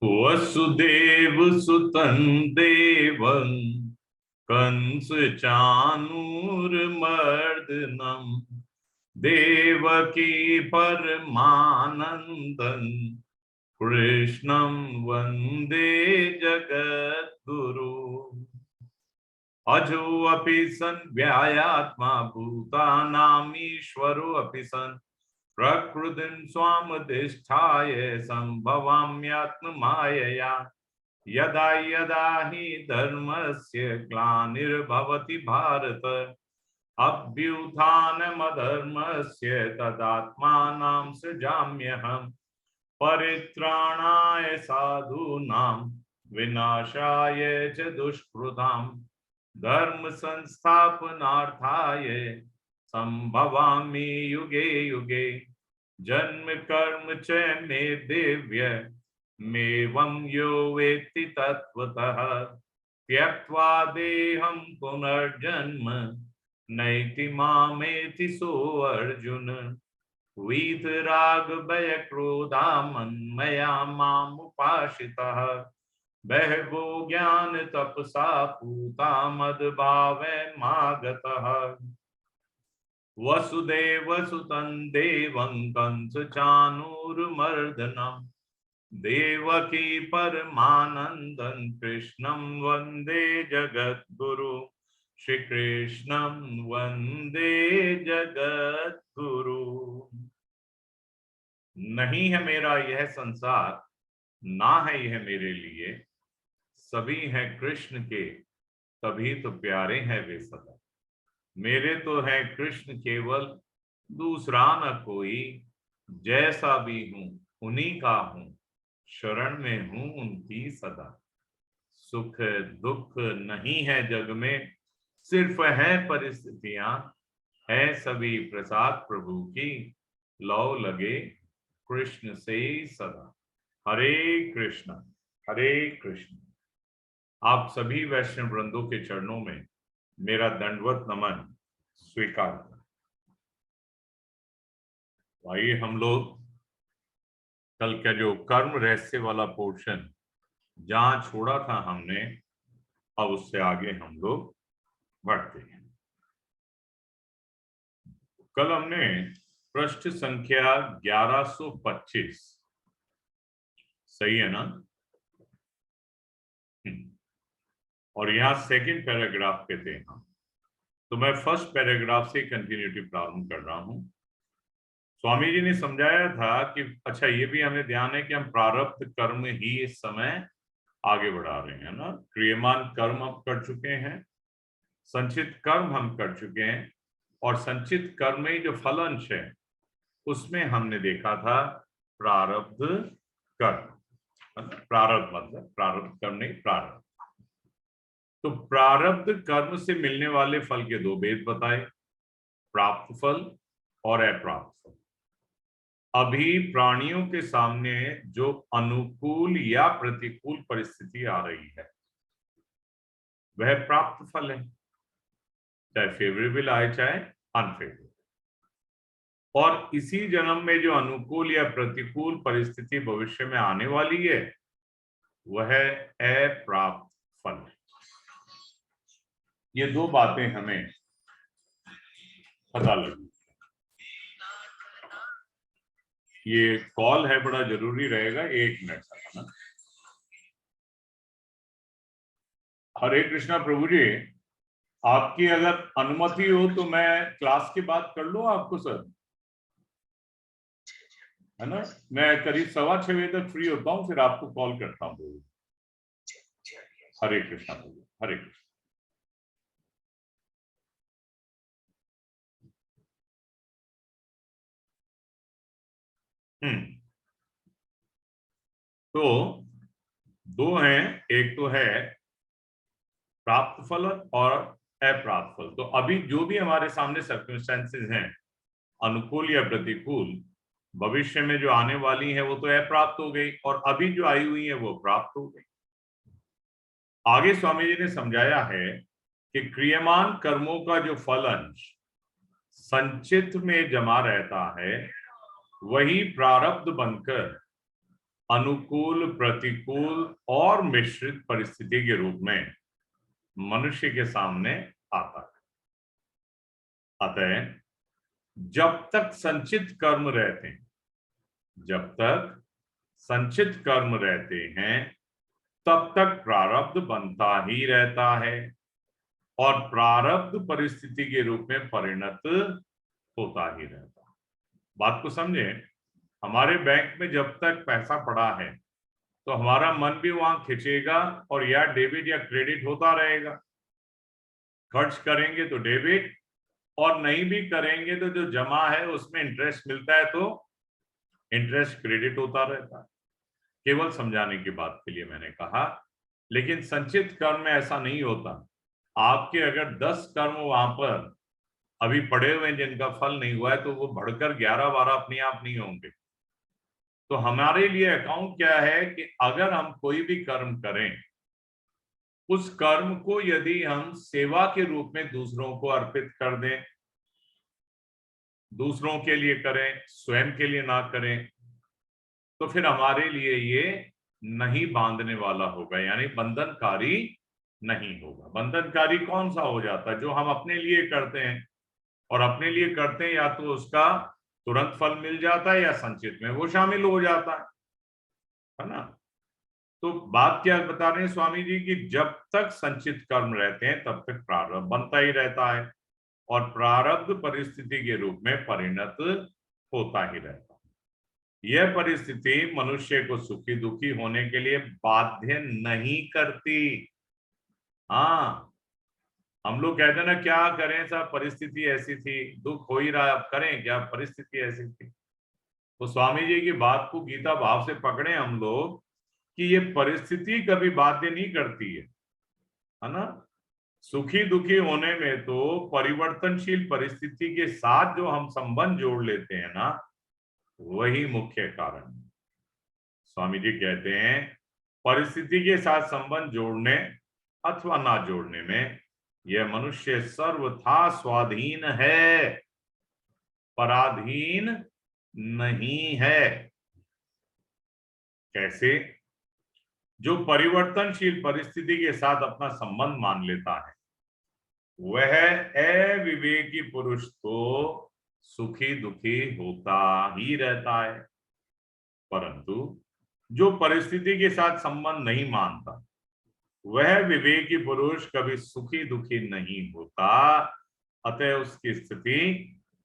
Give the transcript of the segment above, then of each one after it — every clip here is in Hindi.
वसुदेव सुतं देवं कंस चाणूरमर्दनं देवकी परमानंदं कृष्णं वंदे जगद्गुरु। अजोऽपि सन् व्यायात्मा भूतानामीश्वरोऽपि सन् प्रकृतिं स्वामधिष्ठाय सम्भवाम्यात्ममायया। यदा यदा हि धर्मस्य ग्लानिर्भवति भारत अभ्युत्थानमधर्मस्य तदात्मानं सृजाम्यहम्। परित्राणाय साधूनां विनाशाय च दुष्कृताम् धर्म संस्थापनार्थाय संभवामि युगे युगे। जन्म कर्म च मे दिव्य मेवं यो वेत्ति तत्त्वतः त्यक्त्वा देहं पुनर्जन्म नैति मामेति सोऽर्जुन। वीतराग भय क्रोधा मन्मया मामुपाश्रितः बहवो ज्ञान तपसा पूता मद्भावमागतः। वसुदेव सुतं देवं कंस चाणूरमर्दनं देवकी परमानंदं कृष्णं वंदे जगद्गुरु। श्री कृष्णं वंदे जगद्गुरु। नहीं है मेरा यह संसार, ना है यह मेरे लिए, सभी हैं कृष्ण के, तभी तो प्यारे हैं वे सदा। मेरे तो है कृष्ण केवल, दूसरा न कोई, जैसा भी हूं उन्हीं का हूं, शरण में हूं उनकी सदा। सुख दुख नहीं है जग में, सिर्फ है परिस्थितियां, है सभी प्रसाद प्रभु की, लौ लगे कृष्ण से सदा। हरे कृष्ण हरे कृष्ण। आप सभी वैष्णव वृंदों के चरणों में मेरा दंडवत नमन स्वीकार करें। आइए हम लोग कल का जो कर्म रहस्य वाला पोर्शन जहां छोड़ा था हमने, अब उससे आगे हम लोग बढ़ते हैं। कल हमने पृष्ठ संख्या 1125, सही है ना? और यहाँ सेकंड पैराग्राफ पे थे हम, तो मैं फर्स्ट पैराग्राफ से कंटिन्यूटी प्रारंभ कर रहा हूं। स्वामी जी ने समझाया था कि अच्छा ये भी हमें ध्यान है कि हम प्रारब्ध कर्म ही इस समय आगे बढ़ा रहे हैं ना। क्रियमान कर्म हम कर चुके हैं, संचित कर्म हम कर चुके हैं, और संचित कर्म में जो फल अंश है उसमें हमने देखा था प्रारब्ध कर्म। प्रारब्ध मतलब प्रारब्ध कर्म नहीं, प्रारब्ध। तो प्रारब्ध कर्म से मिलने वाले फल के दो भेद बताए, प्राप्त फल और अप्राप्त फल। अभी प्राणियों के सामने जो अनुकूल या प्रतिकूल परिस्थिति आ रही है वह प्राप्त फल है, चाहे फेवरेबल आए चाहे अनफेवरेबल। और इसी जन्म में जो अनुकूल या प्रतिकूल परिस्थिति भविष्य में आने वाली है वह अप्राप्त फल है। ये दो बातें हमें पता लगी। ये कॉल है, बड़ा जरूरी रहेगा, 1 मिनट का ना। हरे कृष्णा प्रभु जी, आपकी अगर अनुमति हो तो मैं क्लास के बाद कर लूं आपको सर, है ना? मैं करीब 6:15 बजे तक फ्री होता हूँ, फिर आपको कॉल करता हूँ। हरे कृष्णा प्रभु, हरे कृष्ण। तो दो हैं, एक तो है प्राप्त फल और अप्राप्त फल। तो अभी जो भी हमारे सामने सर्कमस्टेंसेस हैं, अनुकूल या प्रतिकूल, भविष्य में जो आने वाली है वो तो अप्राप्त हो गई, और अभी जो आई हुई है वो प्राप्त हो गई। आगे स्वामी जी ने समझाया है कि क्रियमान कर्मों का जो फल अंश संचित में जमा रहता है वही प्रारब्ध बनकर अनुकूल, प्रतिकूल और मिश्रित परिस्थिति के रूप में मनुष्य के सामने आता है। अतः जब तक संचित कर्म रहते हैं, जब तक संचित कर्म रहते हैं, तब तक प्रारब्ध बनता ही रहता है और प्रारब्ध परिस्थिति के रूप में परिणत होता ही रहता है। बात को समझे। हमारे बैंक में जब तक पैसा पड़ा है तो हमारा मन भी वहां खिंचेगा और या डेबिट या क्रेडिट होता रहेगा। खर्च करेंगे तो डेबिट, और नहीं भी करेंगे तो जो जमा है उसमें इंटरेस्ट मिलता है तो इंटरेस्ट क्रेडिट होता रहता है। केवल समझाने की बात के लिए मैंने कहा। लेकिन संचित कर्म में ऐसा नहीं होता। आपके अगर 10 कर्म वहां पर अभी पड़े हुए हैं जिनका फल नहीं हुआ है तो वो बढ़कर 11-12 अपने आप नहीं होंगे। तो हमारे लिए अकाउंट क्या है कि अगर हम कोई भी कर्म करें, उस कर्म को यदि हम सेवा के रूप में दूसरों को अर्पित कर दें, दूसरों के लिए करें, स्वयं के लिए ना करें, तो फिर हमारे लिए ये नहीं बांधने वाला होगा, यानी बंधनकारी नहीं होगा। बंधनकारी कौन सा हो जाता है? जो हम अपने लिए करते हैं, और अपने लिए करते हैं या तो उसका तुरंत फल मिल जाता है या संचित में वो शामिल हो जाता है ना। तो बात क्या बता रहे हैं स्वामी जी कि जब तक संचित कर्म रहते हैं तब तक प्रारब्ध बनता ही रहता है और प्रारब्ध परिस्थिति के रूप में परिणत होता ही रहता है। यह परिस्थिति मनुष्य को सुखी दुखी होने के लिए बाध्य नहीं करती। हाँ, हम लोग कहते हैं ना, क्या करें साहब, परिस्थिति ऐसी थी, दुख हो ही रहा है, अब करें क्या, परिस्थिति ऐसी थी। तो स्वामी जी की बात को गीता भाव से पकड़े हम लोग कि ये परिस्थिति कभी बाध्य नहीं करती है ना। सुखी दुखी होने में तो परिवर्तनशील परिस्थिति के साथ जो हम संबंध जोड़ लेते हैं ना, वही मुख्य कारण है। स्वामी जी कहते हैं परिस्थिति के साथ संबंध जोड़ने अथवा ना जोड़ने में यह मनुष्य सर्वथा स्वाधीन है, पराधीन नहीं है। कैसे? जो परिवर्तनशील परिस्थिति के साथ अपना संबंध मान लेता है वह अविवेकी पुरुष तो सुखी दुखी होता ही रहता है, परंतु जो परिस्थिति के साथ संबंध नहीं मानता वह विवेकी पुरुष कभी सुखी दुखी नहीं होता। अतः उसकी स्थिति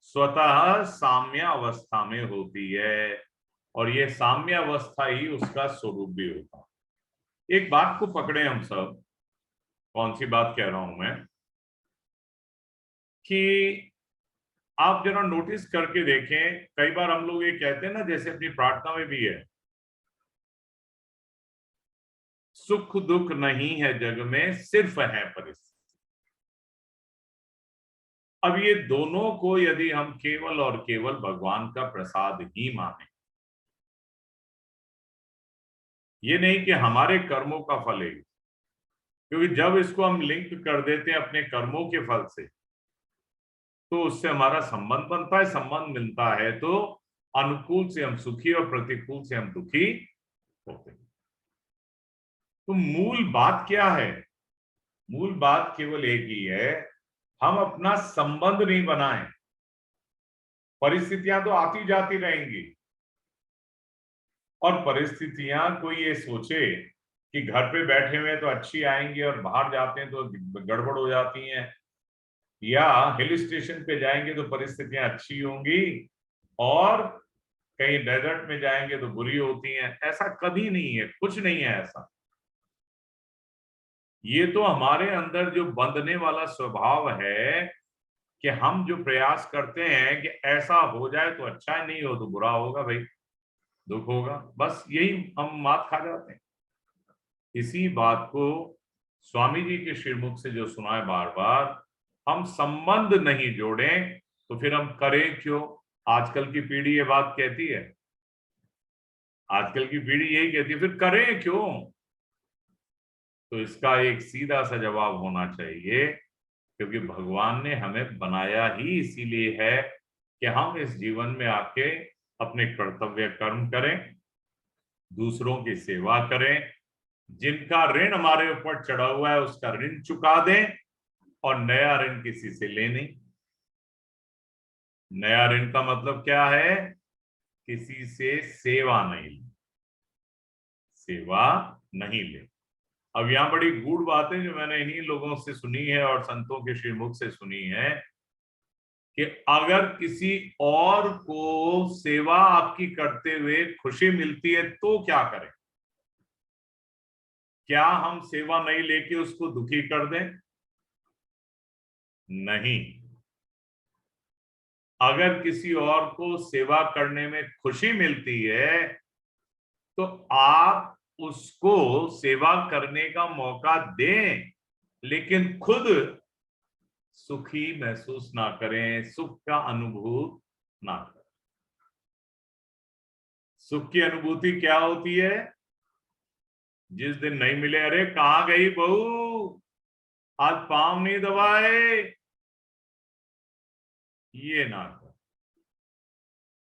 स्वतः साम्य अवस्था में होती है और यह साम्य अवस्था ही उसका स्वरूप भी होता है। एक बात को पकड़े हम सब, कौन सी बात कह रहा हूं मैं, कि आप जरा नोटिस करके देखें, कई बार हम लोग ये कहते हैं ना, जैसे अपनी प्रार्थना में भी है, सुख दुख नहीं है जग में सिर्फ है परिस्थिति। अब ये दोनों को यदि हम केवल और केवल भगवान का प्रसाद ही माने, ये नहीं कि हमारे कर्मों का फल है, क्योंकि जब इसको हम लिंक कर देते हैं अपने कर्मों के फल से तो उससे हमारा संबंध बनता है, संबंध मिलता है तो अनुकूल से हम सुखी और प्रतिकूल से हम दुखी होते हैं। तो मूल बात क्या है? मूल बात केवल एक ही है, हम अपना संबंध नहीं बनाएं। परिस्थितियां तो आती जाती रहेंगी और परिस्थितियां, कोई ये सोचे कि घर पे बैठे हुए तो अच्छी आएंगी और बाहर जाते हैं तो गड़बड़ हो जाती हैं, या हिल स्टेशन पे जाएंगे तो परिस्थितियां अच्छी होंगी और कहीं डेजर्ट में जाएंगे तो बुरी होती हैं, ऐसा कभी नहीं है, कुछ नहीं है ऐसा। ये तो हमारे अंदर जो बंधने वाला स्वभाव है कि हम जो प्रयास करते हैं कि ऐसा हो जाए तो अच्छा है, नहीं हो तो बुरा होगा भाई, दुख होगा, बस यही हम मात खा जाते हैं। इसी बात को स्वामी जी के श्रीमुख से जो सुना है बार बार, हम संबंध नहीं जोड़ें तो फिर हम करें क्यों? आजकल की पीढ़ी ये बात कहती है, आजकल की पीढ़ी यही कहती है, फिर करें क्यों? तो इसका एक सीधा सा जवाब होना चाहिए, क्योंकि भगवान ने हमें बनाया ही इसीलिए है कि हम इस जीवन में आके अपने कर्तव्य कर्म करें दूसरों की सेवा करें, जिनका ऋण हमारे ऊपर चढ़ा हुआ है उसका ऋण चुका दें, और नया ऋण किसी से ले नहीं। नया ऋण का मतलब क्या है? किसी से सेवा नहीं ले, सेवा नहीं ले। अब यहां बड़ी गूढ़ बातें जो मैंने इन्हीं लोगों से सुनी है और संतों के श्रीमुख से सुनी है कि अगर किसी और को सेवा आपकी करते हुए खुशी मिलती है तो क्या करें? क्या हम सेवा नहीं लेके उसको दुखी कर दें? नहीं। अगर किसी और को सेवा करने में खुशी मिलती है तो आप उसको सेवा करने का मौका दें, लेकिन खुद सुखी महसूस ना करें, सुख का अनुभूत ना करें। सुख की अनुभूति क्या होती है? जिस दिन नहीं मिले, अरे कहां गई बहू, आज पांव नहीं दबाए, ये ना कर।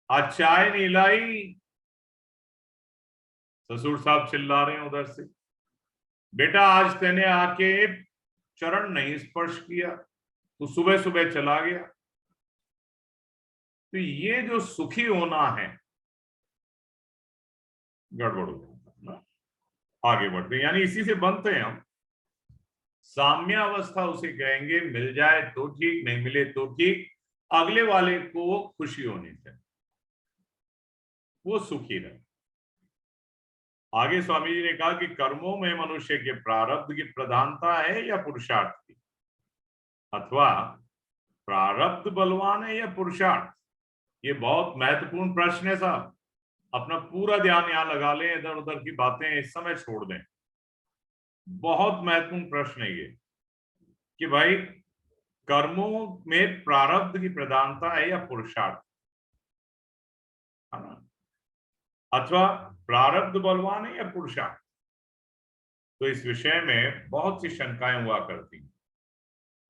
आज चाय नहीं लाई, ससुर साहब चिल्ला रहे हैं उधर से, बेटा आज तेने आके चरण नहीं स्पर्श किया, तो सुबह सुबह चला गया। तो ये जो सुखी होना है, गड़बड़ हो जाता है। आगे बढ़ते हैं, यानी इसी से बनते हैं हम। साम्यावस्था उसे कहेंगे, मिल जाए तो ठीक, नहीं मिले तो ठीक, अगले वाले को खुशी होनी चाहिए, वो सुखी रहे। आगे स्वामी जी ने कहा कि कर्मों में मनुष्य के प्रारब्ध की प्रधानता है या पुरुषार्थ की, अथवा प्रारब्ध बलवान है या पुरुषार्थ? ये बहुत महत्वपूर्ण प्रश्न है साहब। अपना पूरा ध्यान यहां लगा लें, इधर उधर की बातें इस समय छोड़ दें। बहुत महत्वपूर्ण प्रश्न है ये कि भाई कर्मों में प्रारब्ध की प्रधानता है या पुरुषार्थ, है ना? अथवा प्रारब्ध बलवान है या पुरुषार्थ? तो इस विषय में बहुत सी शंकाएं हुआ करती हैं,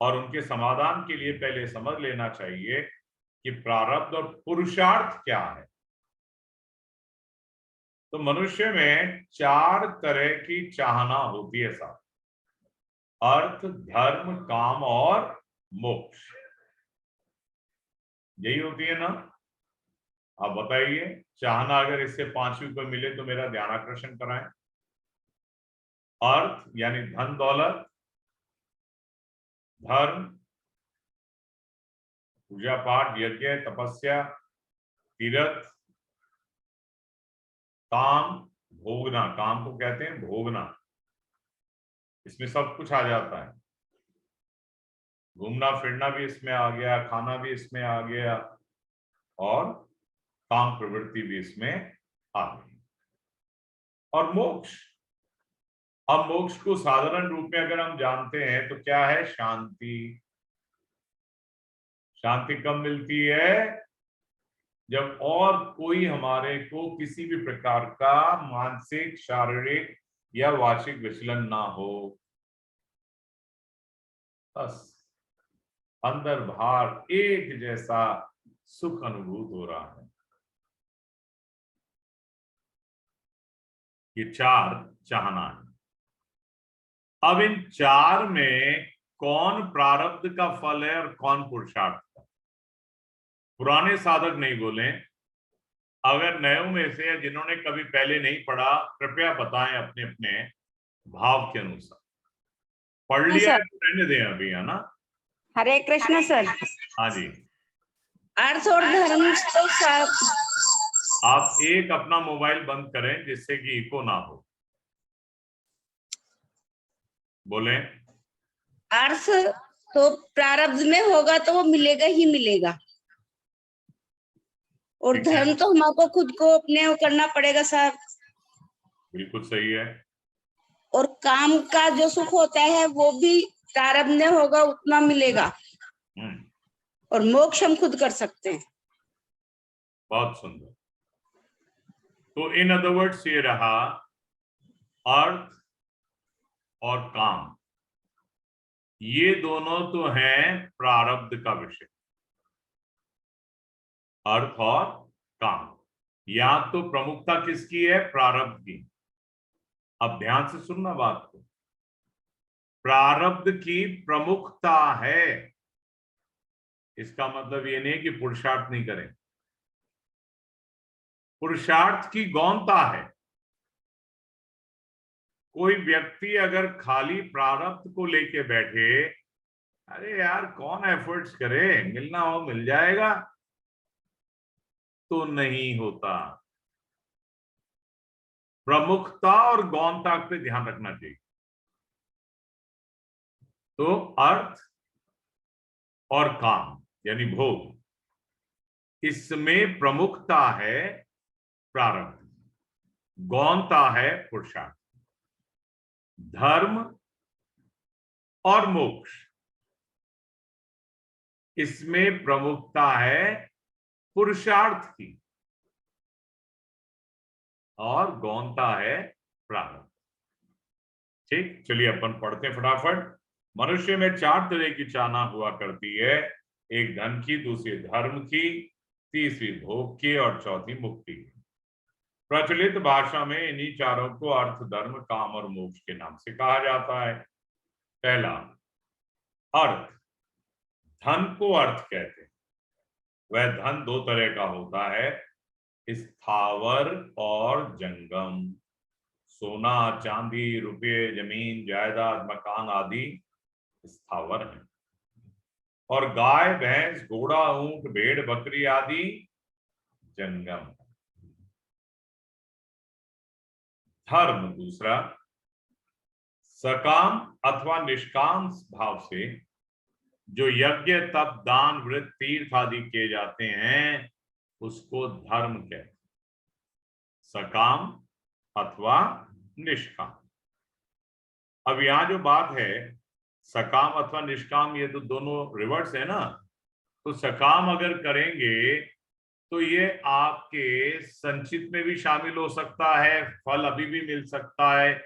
और उनके समाधान के लिए पहले समझ लेना चाहिए कि प्रारब्ध और पुरुषार्थ क्या है। तो मनुष्य में 4 तरह की चाहना होती है साहब: अर्थ, धर्म, काम और मोक्ष। यही होती है ना? आप बताइए, चाहना अगर इससे 5वीं को मिले तो मेरा ध्यान आकर्षण कराएं। अर्थ यानी धन दौलत, धर्म पूजा पाठ यज्ञ तपस्या तीर्थ, काम भोगना, काम को कहते हैं भोगना, इसमें सब कुछ आ जाता है। घूमना फिरना भी इसमें आ गया, खाना भी इसमें आ गया, और काम प्रवृत्ति भी इसमें आ गई। और मोक्ष, अब मोक्ष को साधारण रूप में अगर हम जानते हैं तो क्या है? शांति। शांति कब मिलती है? जब और कोई हमारे को किसी भी प्रकार का मानसिक, शारीरिक या वाचिक विचलन ना हो। बस अंदर बाहर एक जैसा सुख अनुभूत हो रहा है। ये 4 चाहना है। अब इन 4 में कौन प्रारब्ध का फल है और कौन पुरुषार्थ का? पुराने साधक नहीं बोले, अगर नयों में से जिन्होंने कभी पहले नहीं पढ़ा, कृपया बताएं अपने अपने भाव के अनुसार। पढ़ लिया है तो रहने दें अभी, है ना? हरे कृष्ण सर। हाँ जी। अर्थ और धर्म तो सब। आप एक अपना मोबाइल बंद करें जिससे कि इको ना हो, बोले। अर्थ तो प्रारब्ध में होगा तो वो मिलेगा ही मिलेगा, और धर्म तो हमको खुद को अपने करना पड़ेगा सर। बिल्कुल सही है। और काम का जो सुख होता है वो भी प्रारब्ध में होगा उतना मिलेगा, और मोक्ष हम खुद कर सकते हैं। बहुत सुंदर। तो इन अदर वर्ड्स ये रहा, अर्थ और काम, ये दोनों तो हैं प्रारब्ध का विषय, अर्थ और काम। या तो प्रमुखता किसकी है? प्रारब्ध की। अब ध्यान से सुनना बात को, प्रारब्ध की प्रमुखता है, इसका मतलब ये नहीं कि पुरुषार्थ नहीं करें। पुरुषार्थ की गौणता है। कोई व्यक्ति अगर खाली प्रारब्ध को लेके बैठे, अरे यार कौन एफर्ट्स करे, मिलना हो मिल जाएगा, तो नहीं होता। प्रमुखता और गौणता पे ध्यान रखना चाहिए। तो अर्थ और काम यानी भोग, इसमें प्रमुखता है प्रारब्ध, गौणता है पुरुषार्थ। धर्म और मोक्ष, इसमें प्रमुखता है पुरुषार्थ की और गौणता है प्रारब्ध। ठीक, चलिए अपन पढ़ते हैं फटाफट। मनुष्य में 4 तरह की चाहना हुआ करती है, एक धन की, दूसरी धर्म की, तीसरी भोग की और चौथी मुक्ति की। प्रचलित भाषा में इन्हीं चारों को अर्थ, धर्म, काम और मोक्ष के नाम से कहा जाता है। पहला अर्थ, धन को अर्थ कहते हैं। वह धन 2 तरह का होता है, स्थावर और जंगम। सोना, चांदी, रुपये, जमीन, जायदाद, मकान आदि स्थावर है, और गाय, भैंस, घोड़ा, ऊंट, भेड़, बकरी आदि जंगम। धर्म दूसरा, सकाम अथवा निष्काम भाव से जो यज्ञ, तप, दान, व्रत, तीर्थ आदि किए जाते हैं, उसको धर्म कहते हैं। सकाम अथवा निष्काम। अब यहां जो बात है, सकाम अथवा निष्काम, ये तो दोनों रिवर्स है ना। तो सकाम अगर करेंगे तो ये आपके संचित में भी शामिल हो सकता है, फल अभी भी मिल सकता है,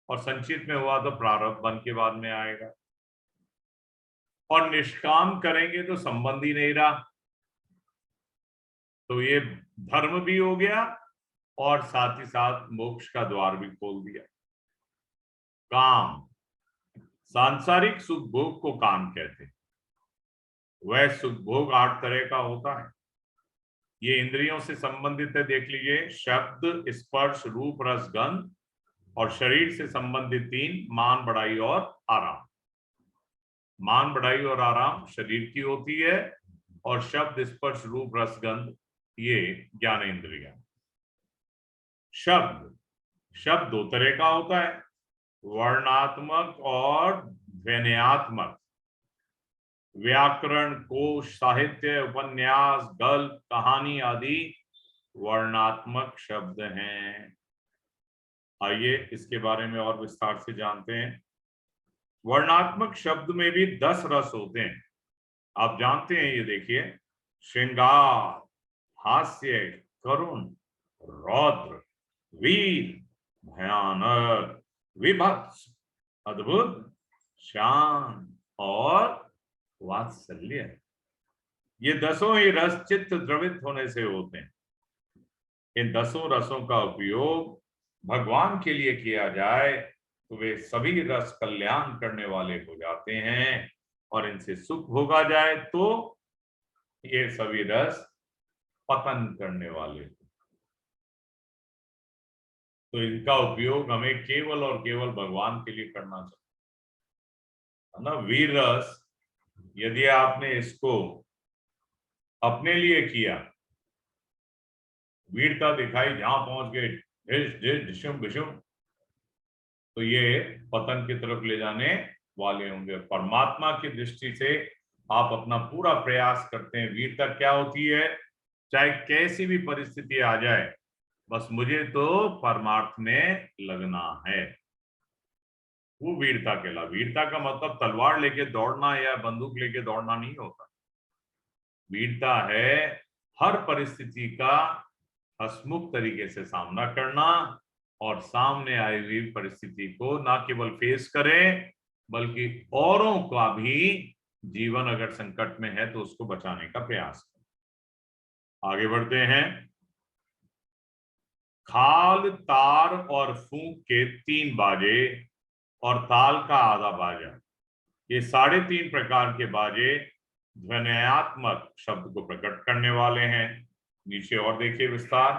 और संचित में हुआ तो प्रारब्ध बन के बाद में आएगा। और निष्काम करेंगे तो संबंध ही नहीं रहा, तो ये धर्म भी हो गया और साथ ही साथ मोक्ष का द्वार भी खोल दिया। काम, सांसारिक सुख भोग को काम कहते हैं। वह सुख भोग 8 तरह का होता है। ये इंद्रियों से संबंधित है, देख लीजिए, शब्द, स्पर्श, रूप, रस, गंध, और शरीर से संबंधित 3, मान, बढ़ाई और आराम। मान, बढ़ाई और आराम शरीर की होती है, और शब्द, स्पर्श, रूप, रस, गंध ये ज्ञानेंद्रिय। शब्द 2 तरह का होता है, वर्णात्मक और ध्वन्यात्मक। व्याकरण, कोश, साहित्य, उपन्यास, गल्प, कहानी आदि वर्णात्मक शब्द हैं। आइए इसके बारे में और विस्तार से जानते हैं। वर्णात्मक शब्द में भी 10 रस होते हैं, आप जानते हैं। ये देखिए, श्रृंगार, हास्य, करुण, रौद्र, वीर, भयानक, विभत्स, अद्भुत, शांत और वात्सल्य। ये 10 ही रस चित्त द्रवित होने से होते हैं। इन 10 रसों का उपयोग भगवान के लिए किया जाए तो वे सभी रस कल्याण करने वाले हो जाते हैं, और इनसे सुख भोगा जाए तो ये सभी रस पतन करने वाले। तो इनका उपयोग हमें केवल और केवल भगवान के लिए करना चाहिए, है ना। वीर रस, यदि आपने इसको अपने लिए किया, वीरता दिखाई, जहां पहुंच गए ढिश ढिश ढिशुम ढिशुम, तो ये पतन की तरफ ले जाने वाले होंगे। परमात्मा की दृष्टि से आप अपना पूरा प्रयास करते हैं। वीरता क्या होती है? चाहे कैसी भी परिस्थिति आ जाए, बस मुझे तो परमार्थ में लगना है, वो वीरता कहला। वीरता का मतलब तलवार लेके दौड़ना या बंदूक लेके दौड़ना नहीं होता। वीरता है हर परिस्थिति का हंसमुख तरीके से सामना करना, और सामने आई हुई परिस्थिति को ना केवल फेस करें, बल्कि औरों का भी जीवन अगर संकट में है तो उसको बचाने का प्रयास करें। आगे बढ़ते हैं। खाल, तार और फूंक के 3 बाजे और ताल का आधा बाजा, ये 3.5 प्रकार के बाजे ध्वन्यात्मक शब्द को प्रकट करने वाले हैं। नीचे और देखिए विस्तार।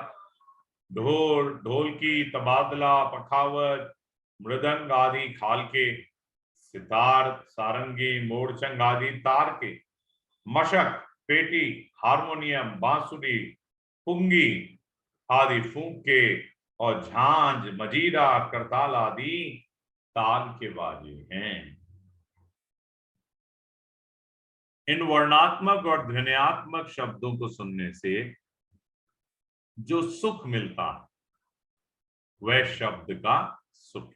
ढोल, ढोलकी, तबादला, पखावत, मृदंग आदि खाल के, सितार, सारंगी, मोरचंग आदि तार के, मशक, पेटी, हारमोनियम, बांसुरी, पुंगी आदि फूंक के, और झांझ, मजीरा, करताल आदि ताल के बाजे हैं। इन वर्णात्मक और ध्वन्यात्मक शब्दों को सुनने से जो सुख मिलता है वह शब्द का सुख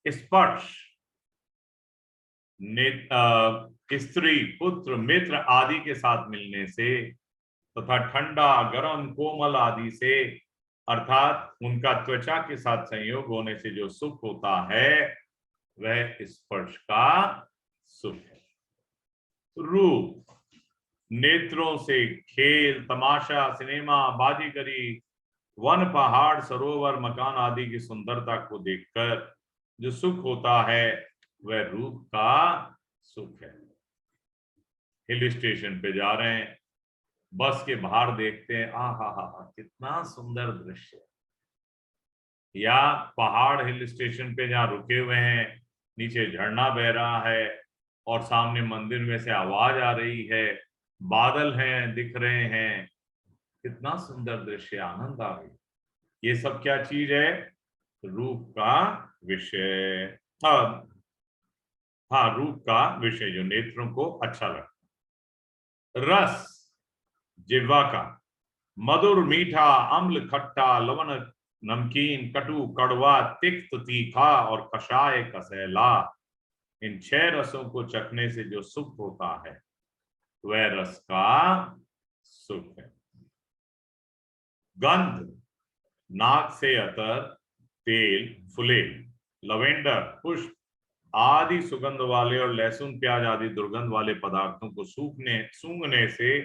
है। स्पर्श, स्त्री, पुत्र, मित्र आदि के साथ मिलने से तथा ठंडा, गर्म, कोमल आदि से अर्थात उनका त्वचा के साथ संयोग होने से जो सुख होता है वह स्पर्श का सुख है। रूप, नेत्रों से खेल, तमाशा, सिनेमा, बाजीगरी, वन, पहाड़, सरोवर, मकान आदि की सुंदरता को देखकर जो सुख होता है वह रूप का सुख है। हिल स्टेशन पे जा रहे हैं, बस के बाहर देखते हैं, हा कितना सुंदर दृश्य, या पहाड़ हिल स्टेशन पे जहाँ रुके हुए हैं, नीचे झरना बह रहा है और सामने मंदिर में से आवाज आ रही है, बादल हैं दिख रहे हैं, कितना सुंदर दृश्य, आनंद आ गई। ये सब क्या चीज है? रूप का विषय। हाँ, रूप का विषय जो नेत्रों को अच्छा लगता। रस, जिह्वा का, मधुर, मीठा, अम्ल, खट्टा, लवण, नमकीन, कटु, कड़वा, तिक्त, तीखा और कषाय, कसैला, इन 6 रसों को चखने से जो सुख होता है वह रस का सुख है। गंध, नाक से अतर, तेल, फुलेल, लवेंडर, पुष्प आदि सुगंध वाले और लहसुन, प्याज आदि दुर्गंध वाले पदार्थों को सूंघने से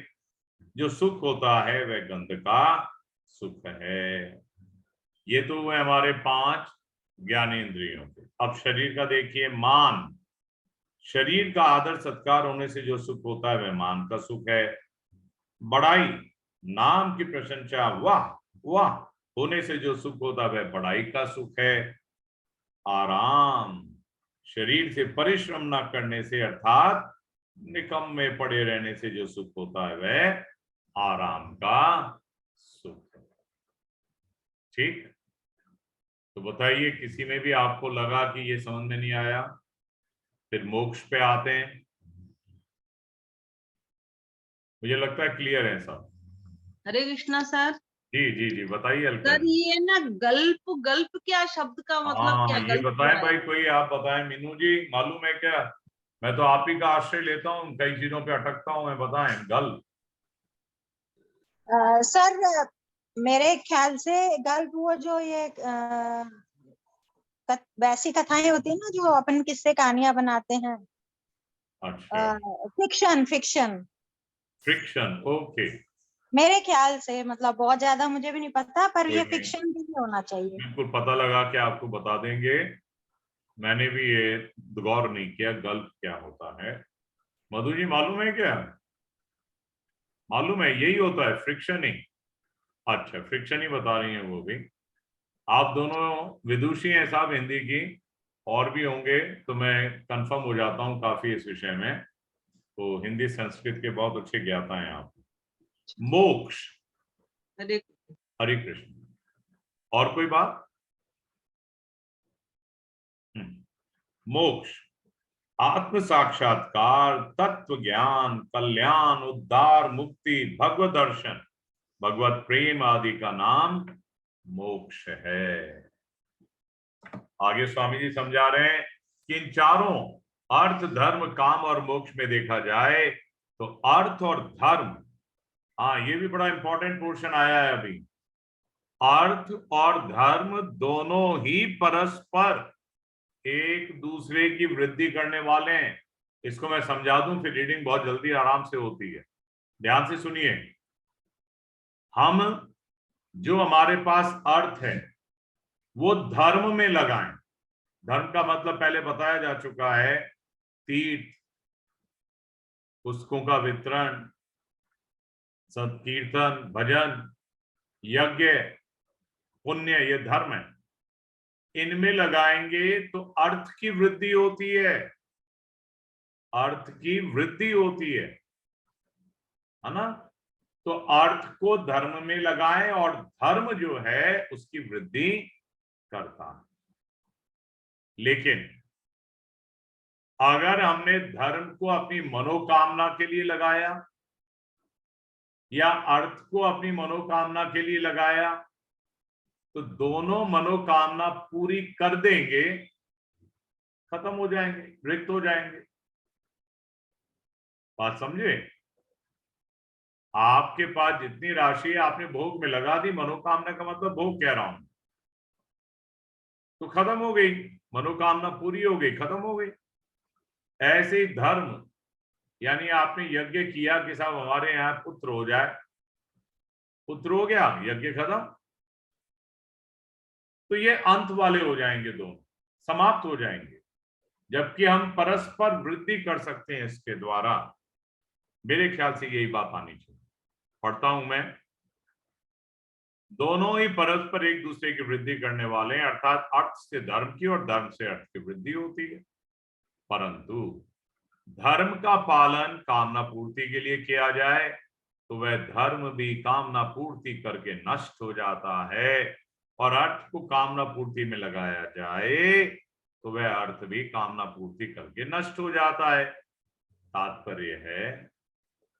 जो सुख होता है वह गंध का सुख है। ये तो हुए हमारे 5 ज्ञानेंद्रियों के। अब शरीर का देखिए। मान, शरीर का आदर सत्कार होने से जो सुख होता है वह मान का सुख है। बड़ाई, नाम की प्रशंसा, वाह वाह होने से जो सुख होता है वह बड़ाई का सुख है। आराम, शरीर से परिश्रम न करने से अर्थात निकम्मे पड़े रहने से जो सुख होता है वह आराम का सुख है। ठीक, तो बताइए, किसी में भी आपको लगा कि ये समझ में नहीं आया? फिर मोक्ष पे आते हैं। मुझे लगता है क्लियर है सब। हरे कृष्णा सर। जी जी जी, बताइए सर अल्का। ये ना गल्प, गल्प क्या शब्द का मतलब क्या? ये गल्प बताएं भाई, कोई आप बताएं। मीनू जी, मालूम है क्या? मैं तो आप ही का आश्रय लेता हूँ, कई चीजों पे अटकता हूँ मैं। बताएं गल्प। सर मेरे ख्याल से गल्प वो जो ये वैसी कथाएं होती है ना जो अपन किस्से कहानियां बनाते हैं। अच्छा, फिक्शन, फिक्शन, फ्रिक्शन, ओके। मेरे ख्याल से, मतलब बहुत ज्यादा मुझे भी नहीं पता, पर कोई ये नहीं, फिक्शन भी होना चाहिए। बिल्कुल पता लगा के आपको बता देंगे। मैंने भी ये गौर नहीं किया गल्प क्या होता है। मधु जी मालूम है क्या? मालूम है, यही होता है, फ्रिक्शन ही। अच्छा, फ्रिक्शन ही बता रही हैं वो भी। आप दोनों विदुषी हैं साहब हिंदी की, और भी होंगे तो मैं कंफर्म हो जाता हूँ काफी इस विषय में। तो हिंदी संस्कृत के बहुत अच्छे ज्ञाता हैं आप। मोक्ष, हरे हरे कृष्ण। और कोई बात? मोक्ष, आत्म साक्षात्कार, तत्व ज्ञान, कल्याण, उद्धार, मुक्ति, भगवत दर्शन, भगवत प्रेम आदि का नाम मोक्ष है। आगे स्वामी जी समझा रहे हैं कि इन चारों अर्थ, धर्म, काम और मोक्ष में देखा जाए तो अर्थ और धर्म, हाँ ये भी बड़ा इंपॉर्टेंट पोर्शन आया है अभी। अर्थ और धर्म दोनों ही परस्पर एक दूसरे की वृद्धि करने वाले हैं। इसको मैं समझा दूं, फिर रीडिंग बहुत जल्दी आराम से होती है। ध्यान से सुनिए। हम जो हमारे पास अर्थ है वो धर्म में लगाएं। धर्म का मतलब पहले बताया जा चुका है, तीर्थ, पुस्तकों का वितरण, सत्कीर्तन, भजन, यज्ञ, पुण्य, ये धर्म है। इनमें लगाएंगे तो अर्थ की वृद्धि होती है, अर्थ की वृद्धि होती है ना। तो अर्थ को धर्म में लगाएं और धर्म जो है उसकी वृद्धि करता है। लेकिन अगर हमने धर्म को अपनी मनोकामना के लिए लगाया या अर्थ को अपनी मनोकामना के लिए लगाया, तो दोनों मनोकामना पूरी कर देंगे, खत्म हो जाएंगे, रिक्त हो जाएंगे। बात समझे? आपके पास जितनी राशि है आपने भोग में लगा दी, मनोकामना का मतलब भोग कह रहा हूं, तो खत्म हो गई, मनोकामना पूरी हो गई, खत्म हो गई। ऐसे ही धर्म, यानी आपने यज्ञ किया कि साहब हमारे यहाँ पुत्र हो जाए, पुत्र हो गया, यज्ञ खत्म, तो ये अंत वाले हो जाएंगे, दोनों समाप्त हो जाएंगे। जबकि हम परस्पर वृद्धि कर सकते हैं इसके द्वारा। मेरे ख्याल से यही बात आनी चाहिए। पढ़ता हूं मैं, दोनों ही परस्पर एक दूसरे की वृद्धि करने वाले हैं, अर्थात अर्थ से धर्म की और धर्म से अर्थ की वृद्धि होती है। परंतु धर्म का पालन कामना पूर्ति के लिए किया जाए तो वह धर्म भी कामना पूर्ति करके नष्ट हो जाता है, और अर्थ को कामना पूर्ति में लगाया जाए तो वह अर्थ भी कामना पूर्ति करके नष्ट हो जाता है। तात्पर्य है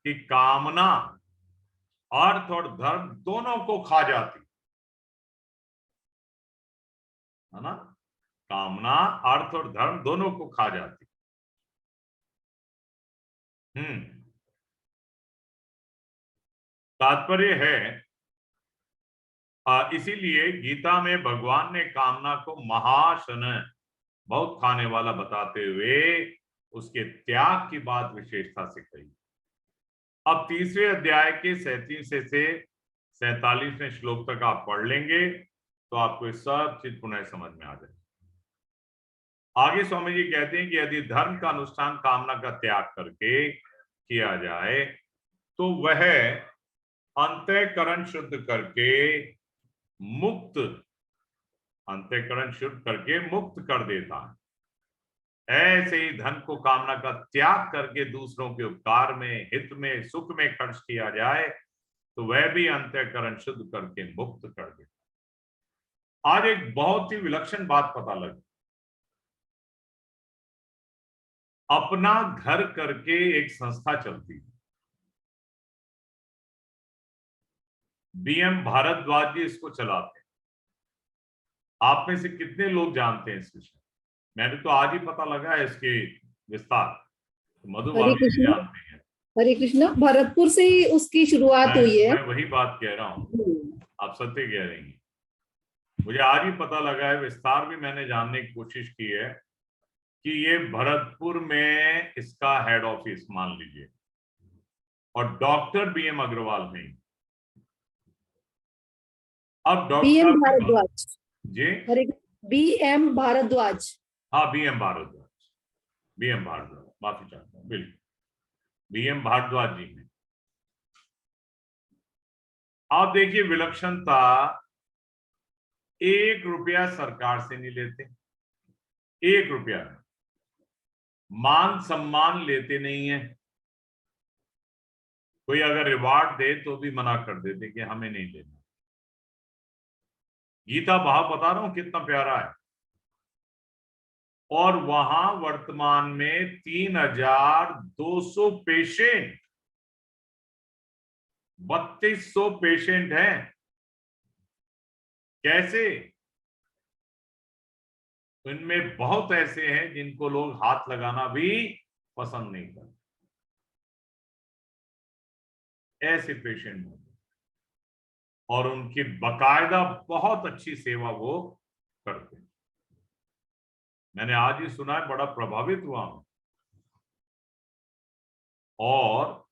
कि कामना अर्थ और धर्म दोनों को खा जाती है ना। कामना अर्थ और धर्म दोनों को खा जाती। तात्पर्य है, इसीलिए गीता में भगवान ने कामना को महाशन, बहुत खाने वाला बताते हुए उसके त्याग की बात विशेषता से कही। अब तीसरे अध्याय के 37 से 47वें श्लोक तक आप पढ़ लेंगे तो आपको सब चीज पुनः समझ में आ जाए। आगे स्वामी जी कहते हैं कि यदि धर्म का अनुष्ठान कामना का त्याग करके किया जाए तो वह अंतःकरण शुद्ध करके मुक्त, अंतःकरण शुद्ध करके मुक्त कर देता है। ऐसे ही धन को कामना का त्याग करके दूसरों के उपकार में, हित में, सुख में खर्च किया जाए तो वह भी अंतःकरण शुद्ध करके मुक्त कर देता। आज एक बहुत ही विलक्षण बात पता लगी। अपना घर करके एक संस्था चलती है, बीएम भारद्वाज जी इसको चलाते हैं। आप में से कितने लोग जानते हैं इस विषय? मैंने तो आज ही पता लगा है इसके विस्तार। तो मधुबाबू जी जानते हैं। हरे कृष्णा, भरतपुर से ही उसकी शुरुआत हुई है। मैं वही बात कह रहा हूँ, आप सत्य कह रही हैं। मुझे आज ही पता लगा है, विस्तार भी मैंने जानने की कोशिश की है कि ये भरतपुर में इसका हेड ऑफिस मान लीजिए, और डॉक्टर बीएम अग्रवाल हैं। अब बीएम डॉक्टर भारद्वाज जी, बीएम भारद्वाज, हाँ बीएम भारद्वाज, बीएम भारद्वाज, माफी चाहता हूँ, बिल्कुल बीएम भारद्वाज जी हैं। आप देखिए विलक्षणता, 1 रुपया सरकार से नहीं लेते, 1 रुपया, मान सम्मान लेते नहीं है। कोई अगर रिवार्ड दे तो भी मना कर देते कि हमें नहीं लेना। गीता भाव बता रहा हूं कितना प्यारा है। और वहां वर्तमान में 3200 पेशेंट, 3200 पेशेंट हैं। कैसे? इनमें बहुत ऐसे हैं जिनको लोग हाथ लगाना भी पसंद नहीं करते, ऐसे पेशेंट हैं, और उनकी बकायदा बहुत अच्छी सेवा वो करते हैं। मैंने आज ही सुना है, बड़ा प्रभावित हुआ हूं। और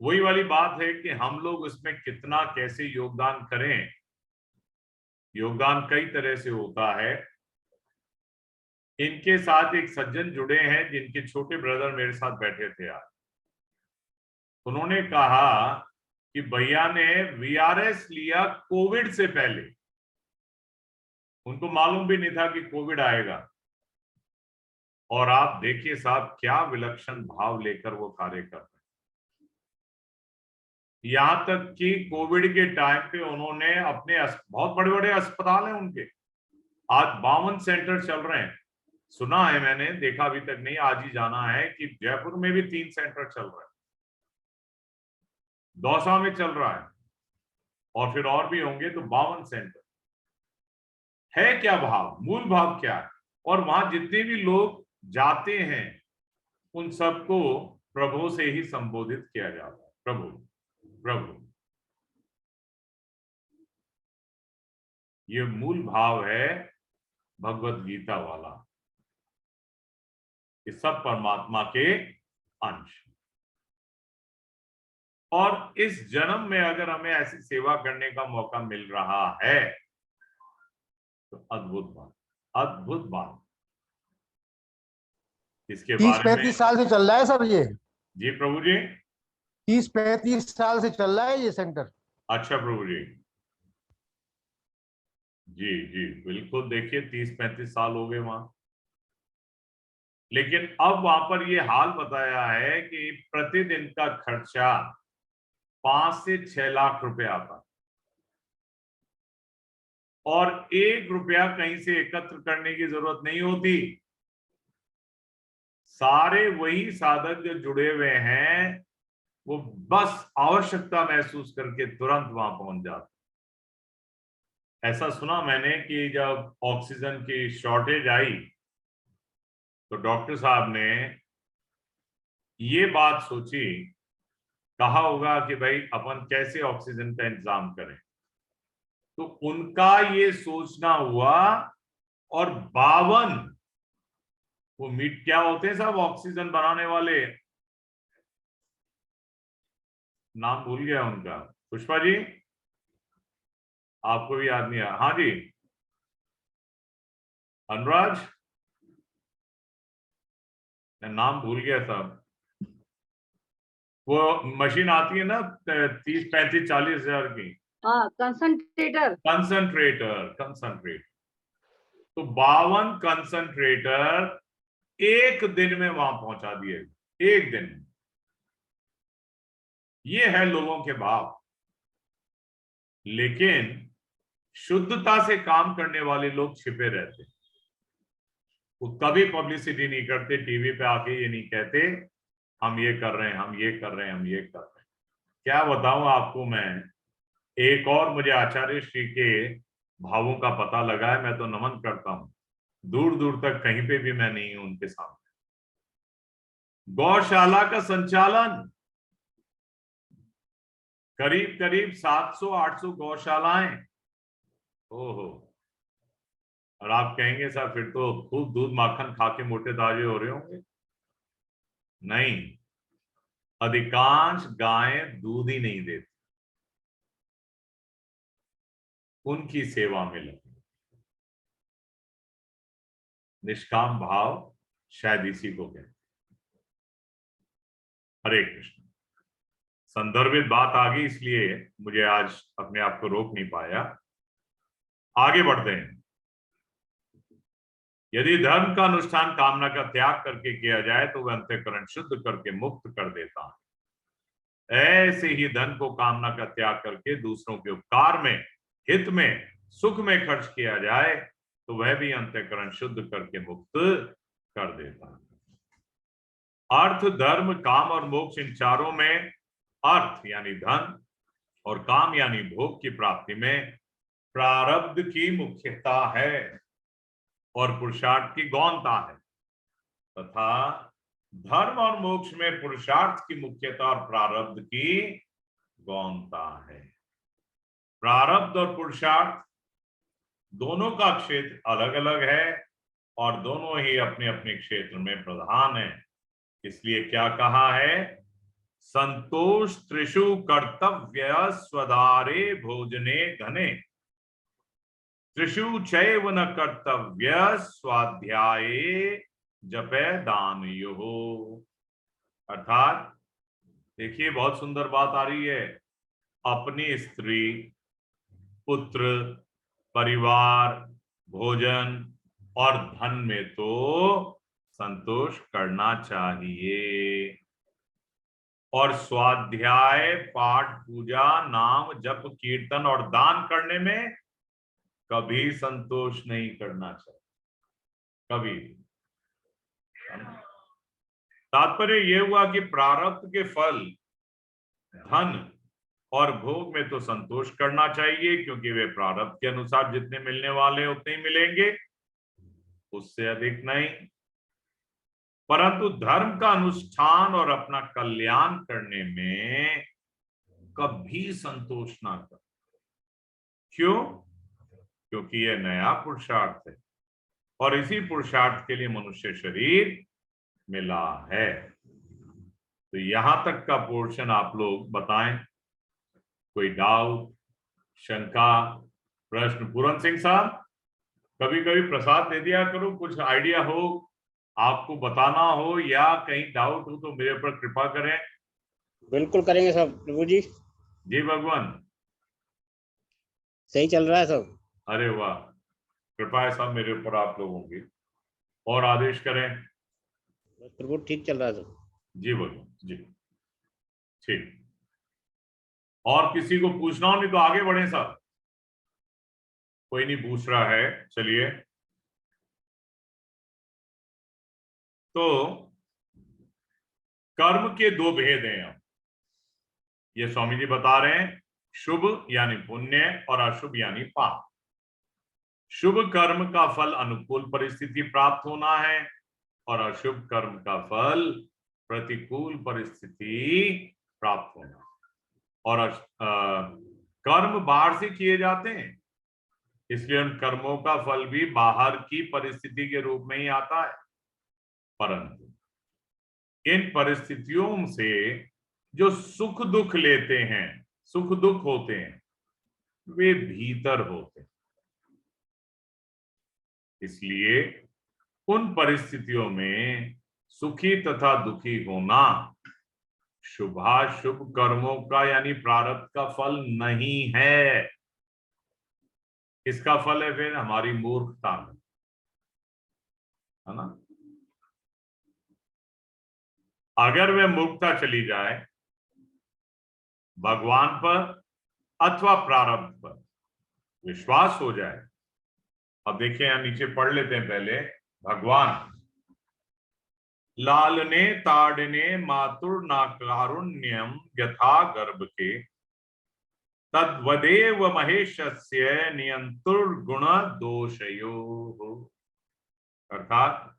वही वाली बात है कि हम लोग उसमें कितना कैसे योगदान करें। योगदान कई तरह से होता है। इनके साथ एक सज्जन जुड़े हैं जिनके छोटे ब्रदर मेरे साथ बैठे थे आज। उन्होंने कहा कि भैया ने वीआरएस लिया कोविड से पहले, उनको मालूम भी नहीं था कि कोविड आएगा। और आप देखिए साहब, क्या विलक्षण भाव लेकर वो कार्य कर रहे हैं। यहां तक कि कोविड के टाइम पे उन्होंने अपने बहुत बड़े बड़े अस्पताल हैं उनके, आज 52 सेंटर चल रहे हैं। सुना है मैंने, देखा अभी तक नहीं, आज ही जाना है कि जयपुर में भी 3 सेंटर चल रहे हैं, दौसा में चल रहा है, और फिर और भी होंगे, तो 52 सेंटर है। क्या भाव, मूल भाव क्या है? और वहां जितने भी लोग जाते हैं उन सबको प्रभु से ही संबोधित किया जाता है, प्रभु प्रभु। ये मूल भाव है भगवत गीता वाला, कि सब परमात्मा के अंश। और इस जन्म में अगर हमें ऐसी सेवा करने का मौका मिल रहा है तो अद्भुत बात, अद्भुत बात। इसके बारे में 30-35 साल से चल रहा है सर ये। जी प्रभु जी। 30-35 साल से चल रहा है ये सेंटर। अच्छा प्रभु जी, जी जी बिल्कुल। देखिए 30-35 साल हो गए वहां, लेकिन अब वहां पर ये हाल बताया है कि प्रतिदिन का खर्चा 5 से 6 लाख रुपए आता, और 1 रुपया कहीं से एकत्र करने की जरूरत नहीं होती। सारे वही साधक जो जुड़े हुए हैं वो बस आवश्यकता महसूस करके तुरंत वहां पहुंच जाते। ऐसा सुना मैंने कि जब ऑक्सीजन की शॉर्टेज आई तो डॉक्टर साहब ने ये बात सोची, कहा होगा कि भाई अपन कैसे ऑक्सीजन का इंतजाम करें। तो उनका ये सोचना हुआ, और 52 वो मीट क्या होते हैं साहब ऑक्सीजन बनाने वाले, नाम भूल गया उनका। पुष्पा जी आपको भी याद नहीं आया? हाँ जी अनुराज, मैं नाम भूल गया साहब। वो मशीन आती है ना 30-35-40 हजार की, कंसंट्रेटर। Concentrator, concentrator. तो 52 कंसंट्रेटर एक दिन में वहां पहुंचा दिए, एक दिन में। ये है लोगों के भाव। लेकिन शुद्धता से काम करने वाले लोग छिपे रहते, वो कभी पब्लिसिटी नहीं करते, टीवी पे आके ये नहीं कहते हम ये कर रहे हैं, हम ये कर रहे हैं, हम ये कर रहे हैं। क्या बताऊं आपको मैं, एक और मुझे आचार्य श्री के भावों का पता लगा है। मैं तो नमन करता हूं, दूर दूर तक कहीं पे भी मैं नहीं हूं उनके सामने। गौशाला का संचालन, करीब करीब 700-800 गौशालाएं। ओहो, और आप कहेंगे सर फिर तो खूब दूध माखन खा के मोटे ताजे हो रहे होंगे। नहीं, अधिकांश गायें दूध ही नहीं देती, उनकी सेवा में लगी। निष्काम भाव शायद इसी को कहते। हरे कृष्ण। संदर्भित बात आ गई इसलिए मुझे आज अपने आप को रोक नहीं पाया। आगे बढ़ते हैं। यदि धर्म का अनुष्ठान कामना का त्याग करके किया जाए तो वह अंतःकरण शुद्ध करके मुक्त कर देता है। ऐसे ही धन को कामना का त्याग करके दूसरों के उपकार में, हित में, सुख में खर्च किया जाए तो वह भी अंतःकरण शुद्ध करके मुक्त कर देता है। अर्थ, धर्म, काम और मोक्ष, इन चारों में अर्थ यानी धन और काम यानी भोग की प्राप्ति में प्रारब्ध की मुख्यता है और पुरुषार्थ की गौणता है, तथा धर्म और मोक्ष में पुरुषार्थ की मुख्यता और प्रारब्ध की गौणता है। प्रारब्ध और पुरुषार्थ दोनों का क्षेत्र अलग अलग है और दोनों ही अपने अपने क्षेत्र में प्रधान है। इसलिए क्या कहा है संतोष त्रिषु कर्तव्य स्वदारे भोजने घने, त्रिषु चैव न कर्तव्य स्वाध्याये जपे दान यो। अर्थात देखिए बहुत सुंदर बात आ रही है। अपनी स्त्री, पुत्र, परिवार, भोजन और धन में तो संतोष करना चाहिए, और स्वाध्याय, पाठ, पूजा, नाम, जप, कीर्तन और दान करने में कभी संतोष नहीं करना चाहिए, कभी। तात्पर्य यह हुआ कि प्रारब्ध के फल, धन और भोग में तो संतोष करना चाहिए, क्योंकि वे प्रारब्ध के अनुसार जितने मिलने वाले उतने ही मिलेंगे, उससे अधिक नहीं। परंतु धर्म का अनुष्ठान और अपना कल्याण करने में कभी संतोष ना कर। क्यों? क्योंकि यह नया पुरुषार्थ है, और इसी पुरुषार्थ के लिए मनुष्य शरीर मिला है। तो यहां तक का पोर्शन आप लोग बताएं, कोई डाउट, शंका, प्रश्न? पूरन सिंह साहब, कभी कभी प्रसाद दे दिया करो, कुछ आइडिया हो, आपको बताना हो या कहीं डाउट हो तो मेरे पर कृपा करें। बिल्कुल करेंगे सब प्रभु जी। जी भगवान, सही चल रहा है सब। अरे वाह, कृपा है सब मेरे ऊपर आप लोगों की। और आदेश करें। प्रभु ठीक चल रहा है सब। जी भगवान जी, ठीक। और किसी को पूछना हो नहीं तो आगे बढ़े सब। कोई नहीं पूछ रहा है, चलिए। तो कर्म के दो भेद हैं, ये स्वामी जी बता रहे हैं, शुभ यानी पुण्य और अशुभ यानी पाप। शुभ कर्म का फल अनुकूल परिस्थिति प्राप्त होना है, और अशुभ कर्म का फल प्रतिकूल परिस्थिति प्राप्त होना। और कर्म बाहर से किए जाते हैं, इसलिए उन कर्मों का फल भी बाहर की परिस्थिति के रूप में ही आता है। परंतु इन परिस्थितियों से जो सुख दुख लेते हैं, सुख दुख होते हैं, वे भीतर होते हैं। इसलिए उन परिस्थितियों में सुखी तथा दुखी होना शुभाशुभ कर्मों का यानी प्रारब्ध का फल नहीं है। इसका फल है फिर हमारी मूर्खता में, है ना। अगर वह मूर्खता चली जाए भगवान पर अथवा प्रारब्ध पर विश्वास हो जाए। अब देखिए यहां नीचे पढ़ लेते हैं पहले। भगवान लालने ताड़ने मातुर नाकारुण्यम यथा गर्भ के तद्वदेव महेशस्य नियंतुर गुण दोषयो। अर्थात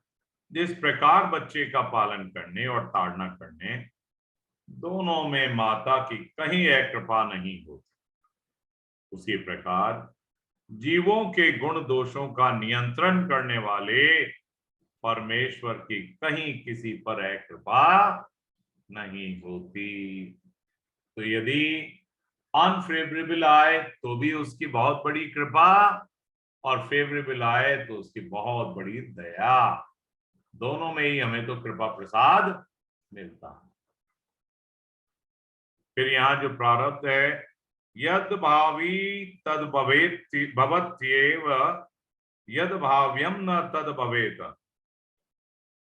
जिस प्रकार बच्चे का पालन करने और ताड़ना करने दोनों में माता की कहीं अकृपा नहीं होती, उसी प्रकार जीवों के गुण दोषों का नियंत्रण करने वाले परमेश्वर की कहीं किसी पर अकृपा नहीं होती। तो यदि अनफेवरेबल आए तो भी उसकी बहुत बड़ी कृपा, और फेवरेबल आए तो उसकी बहुत बड़ी दया। दोनों में ही हमें तो कृपा प्रसाद मिलता है। फिर यहाँ जो प्रारब्ध है, यद भावी तद भवेत्येव यद भाव्यम न तद भवेत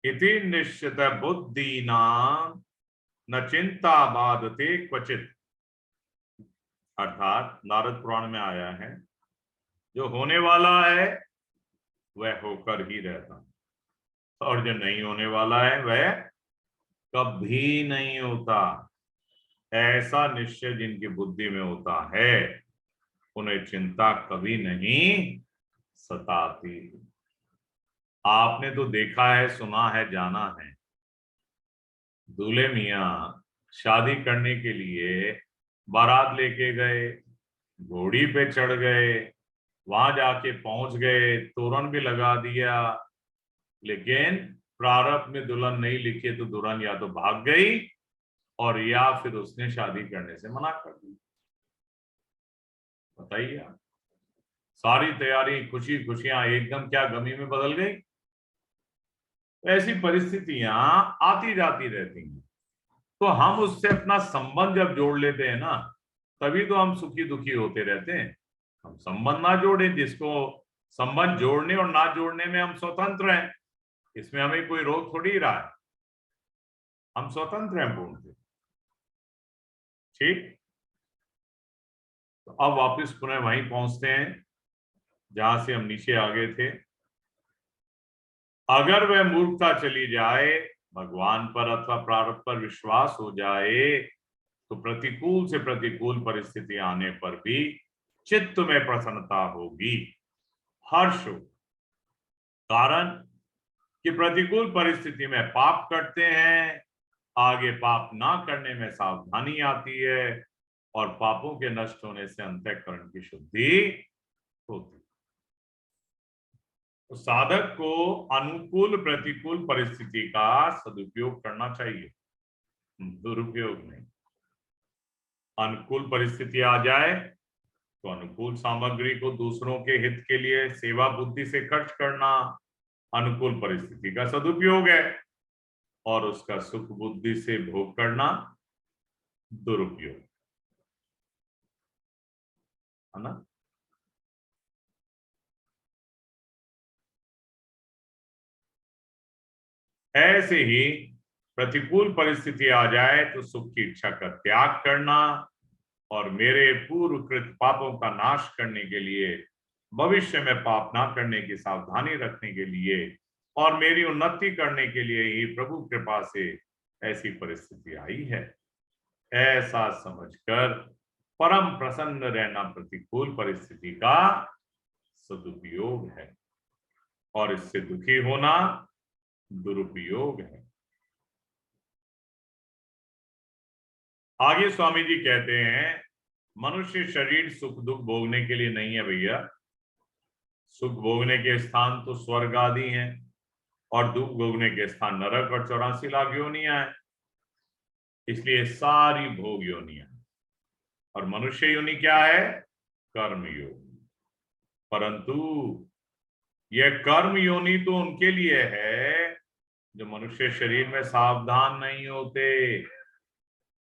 इति निश्चित बुद्धीना न चिंता बाधते क्वचित। अर्थात नारद पुराण में आया है, जो होने वाला है वह होकर ही रहता, और जो नहीं होने वाला है वह कभी नहीं होता। ऐसा निश्चय जिनकी बुद्धि में होता है उन्हें चिंता कभी नहीं सताती। आपने तो देखा है, सुना है, जाना है, दूल्हे मियां शादी करने के लिए बारात लेके गए, घोड़ी पे चढ़ गए, वहां जाके पहुंच गए, तोरण भी लगा दिया, लेकिन प्रारब्ध में दुल्हन नहीं लिखी तो दुल्हन या तो भाग गई और या फिर उसने शादी करने से मना कर दी। बताइए आप, सारी तैयारी खुशी खुशियां एकदम क्या गमी में बदल गई। ऐसी परिस्थितियां आती जाती रहती हैं, तो हम उससे अपना संबंध जब जोड़ लेते हैं ना, तभी तो हम सुखी दुखी होते रहते हैं। हम संबंध ना जोड़ें, जिसको संबंध जोड़ने और ना जोड़ने में हम स्वतंत्र हैं, इसमें हमें कोई रोक थोड़ी रहा है, हम स्वतंत्र हैं पूर्ण। ठीक, तो अब वापस पुनः वहीं पहुंचते हैं जहां से हम नीचे आ गए थे। अगर वह मूर्खता चली जाए, भगवान पर अथवा प्रारब्ध पर विश्वास हो जाए, तो प्रतिकूल से प्रतिकूल परिस्थिति आने पर भी चित्त में प्रसन्नता होगी, हर्ष हो। कारण कि प्रतिकूल परिस्थिति में पाप करते हैं, आगे पाप ना करने में सावधानी आती है, और पापों के नष्ट होने से अंतःकरण की शुद्धि होती है। तो साधक को अनुकूल प्रतिकूल परिस्थिति का सदुपयोग करना चाहिए, दुरुपयोग नहीं। अनुकूल परिस्थिति आ जाए तो अनुकूल सामग्री को दूसरों के हित के लिए सेवा बुद्धि से खर्च करना अनुकूल परिस्थिति का सदुपयोग है, और उसका सुख बुद्धि से भोग करना दुरुपयोग है ना। ऐसे ही प्रतिकूल परिस्थिति आ जाए तो सुख की इच्छा का त्याग करना, और मेरे पूर्वकृत पापों का नाश करने के लिए, भविष्य में पाप ना करने की सावधानी रखने के लिए, और मेरी उन्नति करने के लिए ही प्रभु कृपा से ऐसी परिस्थिति आई है, ऐसा समझकर परम प्रसन्न रहना प्रतिकूल परिस्थिति का सदुपयोग है, और इससे दुखी होना दुरुपयोग है। आगे स्वामी जी कहते हैं, मनुष्य शरीर सुख दुख भोगने के लिए नहीं है भैया। सुख भोगने के स्थान तो स्वर्ग आदि हैं, और दुख भोगने के स्थान नरक और 84 लाख योनियां हैं। इसलिए सारी भोग योनियां, और मनुष्य योनि क्या है? कर्म योनि। परंतु यह कर्म योनि तो उनके लिए है जो मनुष्य शरीर में सावधान नहीं होते,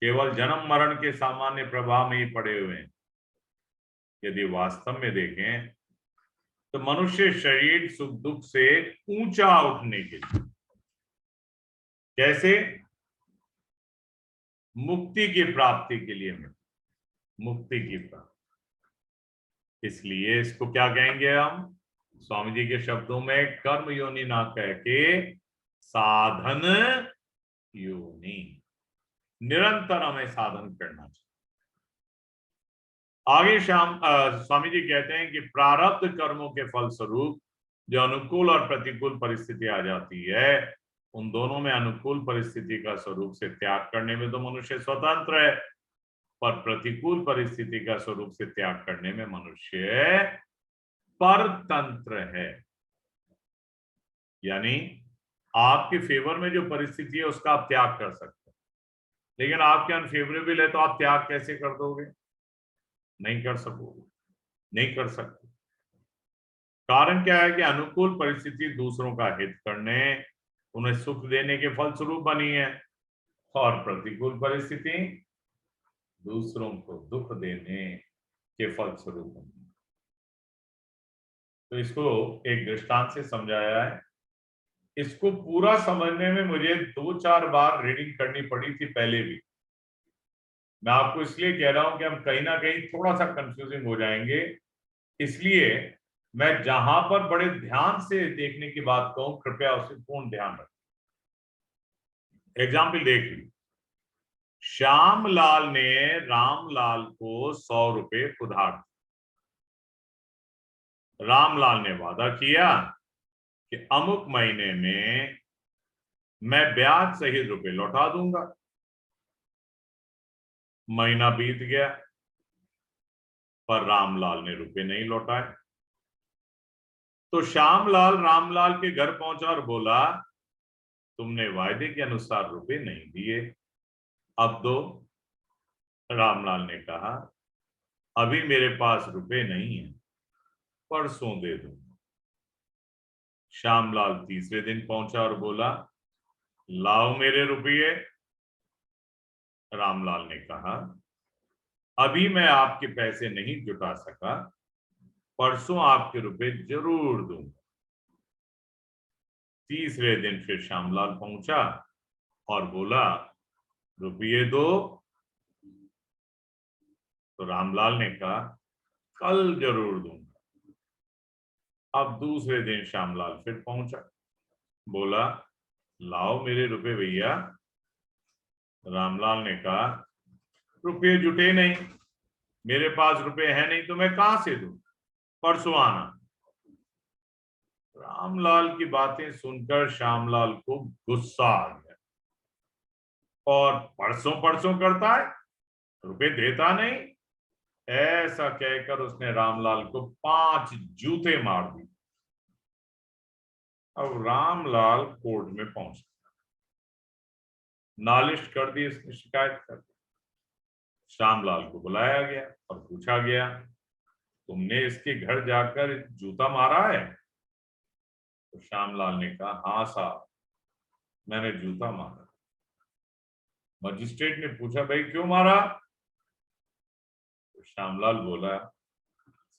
केवल जन्म मरण के सामान्य प्रभाव में ही पड़े हुए हैं। यदि वास्तव में देखें तो मनुष्य शरीर सुख दुख से ऊंचा उठने के लिए, कैसे? मुक्ति की प्राप्ति के लिए, मुक्ति की प्राप्ति। इसलिए इसको क्या कहेंगे हम? स्वामी जी के शब्दों में कर्म योनि ना कह के साधन योनि। निरंतर हमें साधन करना चाहिए। आगे स्वामी जी कहते हैं कि प्रारब्ध कर्मों के फलस्वरूप जो अनुकूल और प्रतिकूल परिस्थिति आ जाती है, उन दोनों में अनुकूल परिस्थिति का स्वरूप से त्याग करने में तो मनुष्य स्वतंत्र है, पर प्रतिकूल परिस्थिति का स्वरूप से त्याग करने में मनुष्य परतंत्र है। यानी आपके फेवर में जो परिस्थिति है उसका आप त्याग कर सकते हैं, लेकिन आपके अनफेवरेबल है तो आप त्याग कैसे कर दोगे? नहीं कर सकोगे, नहीं कर सकते। कारण क्या है कि अनुकूल परिस्थिति दूसरों का हित करने, उन्हें सुख देने के फलस्वरूप बनी है, और प्रतिकूल परिस्थिति दूसरों को दुख देने के फलस्वरूप बनी है। तो इसको एक दृष्टांत से समझाया है। इसको पूरा समझने में मुझे 2-4 बार रीडिंग करनी पड़ी थी पहले भी। मैं आपको इसलिए कह रहा हूं कि हम कहीं ना कहीं थोड़ा सा कंफ्यूजिंग हो जाएंगे, इसलिए मैं जहां पर बड़े ध्यान से देखने की बात कहूं, कृपया उसे पूर्ण ध्यान रखें। एग्जाम्पल देख लीजिए। श्यामलाल ने रामलाल को 100 रुपए उधार दिए। रामलाल ने वादा किया कि अमुक महीने में मैं ब्याज सहित रुपए लौटा दूंगा। महीना बीत गया, पर रामलाल ने रुपए नहीं लौटाए। तो श्यामलाल रामलाल के घर पहुंचा और बोला, तुमने वायदे के अनुसार रुपए नहीं दिए। अब दो। रामलाल ने कहा, अभी मेरे पास रुपए नहीं है, परसों दे दूंगा। श्यामलाल तीसरे दिन पहुंचा और बोला, लाओ मेरे रुपये। रामलाल ने कहा, अभी मैं आपके पैसे नहीं जुटा सका, परसों आपके रुपए जरूर दूंगा। तीसरे दिन फिर श्यामलाल पहुंचा और बोला, रुपये दो। तो रामलाल ने कहा, कल जरूर दूंगा। अब दूसरे दिन श्यामलाल फिर पहुंचा, बोला, लाओ मेरे रुपए भैया। रामलाल ने कहा, रुपये जुटे नहीं, मेरे पास रुपए है नहीं, तो मैं कहां से दूं, परसों आना। रामलाल की बातें सुनकर श्यामलाल को गुस्सा आ गया, और परसों परसों करता है, रुपए देता नहीं। ऐसा कहकर उसने रामलाल को 5 जूते मार दिए। अब रामलाल कोर्ट में पहुंचा, नालिश कर दी, इसने शिकायत कर दी। श्यामलाल को बुलाया गया और पूछा गया, तुमने इसके घर जाकर जूता मारा है? तो श्यामलाल ने कहा, हाँ साहब, मैंने जूता मारा। मजिस्ट्रेट ने पूछा, भाई क्यों मारा? तो श्यामलाल बोला,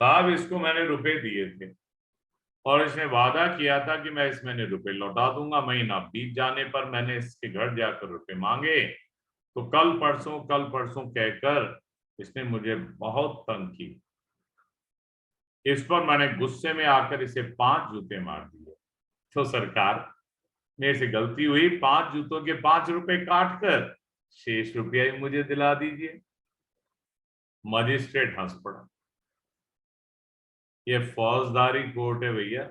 साहब इसको मैंने रुपए दिए थे और इसने वादा किया था कि मैं इस महीने रुपए लौटा दूंगा। महीना बीत जाने पर मैंने इसके घर जाकर रुपए मांगे, तो कल परसों कहकर इसने मुझे बहुत तंग की। इस पर मैंने गुस्से में आकर इसे 5 जूते मार दिए। तो सरकार, मेरे से गलती हुई, 5 जूतों के 5 रुपए काट कर शेष रुपया ही मुझे दिला दीजिए। मजिस्ट्रेट हंस पड़ा, ये फौजदारी कोर्ट है भैया,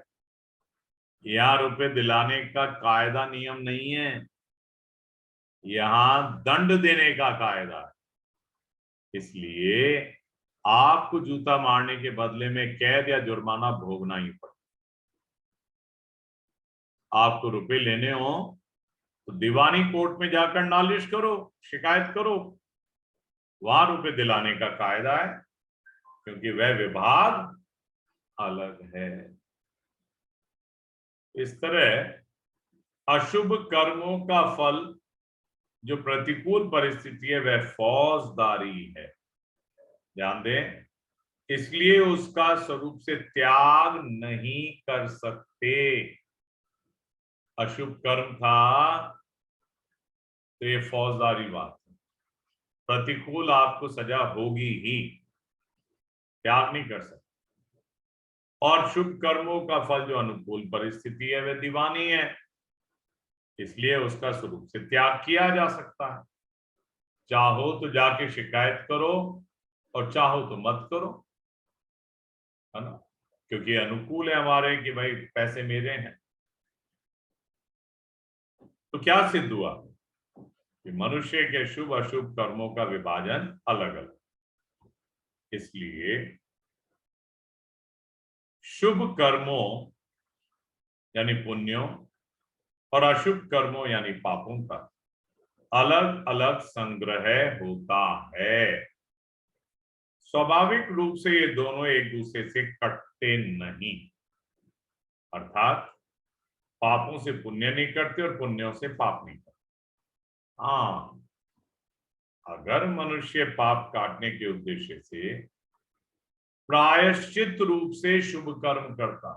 यहाँ रुपए दिलाने का कायदा नियम नहीं है, यहां दंड देने का कायदा है। इसलिए आपको जूता मारने के बदले में कैद या जुर्माना भोगना ही पड़ेगा। आपको रुपए लेने हो तो दीवानी कोर्ट में जाकर नालिश करो, शिकायत करो, वहां रुपए दिलाने का कायदा है, क्योंकि वह विभाग अलग है। इस तरह अशुभ कर्मों का फल जो प्रतिकूल परिस्थिति है वह फौजदारी है, ध्यान दें। इसलिए उसका स्वरूप से त्याग नहीं कर सकते। अशुभ कर्म था तो ये फौजदारी बात है, प्रतिकूल आपको सजा होगी ही, त्याग नहीं कर सकते। और शुभ कर्मों का फल जो अनुकूल परिस्थिति है वह दीवानी है, इसलिए उसका स्वरूप से त्याग किया जा सकता है। चाहो तो जाके शिकायत करो और चाहो तो मत करो, है ना, क्योंकि अनुकूल है हमारे कि भाई पैसे मेरे हैं। तो क्या सिद्ध हुआ कि मनुष्य के शुभ अशुभ कर्मों का विभाजन अलग अलग, इसलिए शुभ कर्मों यानी पुण्यों और अशुभ कर्मों यानी पापों का अलग अलग संग्रह होता है। स्वाभाविक रूप से ये दोनों एक दूसरे से कटते नहीं, अर्थात पापों से पुण्य नहीं करते और पुण्यों से पाप नहीं करते। हाँ, अगर मनुष्य पाप काटने के उद्देश्य से प्रायश्चित रूप से शुभ कर्म करता,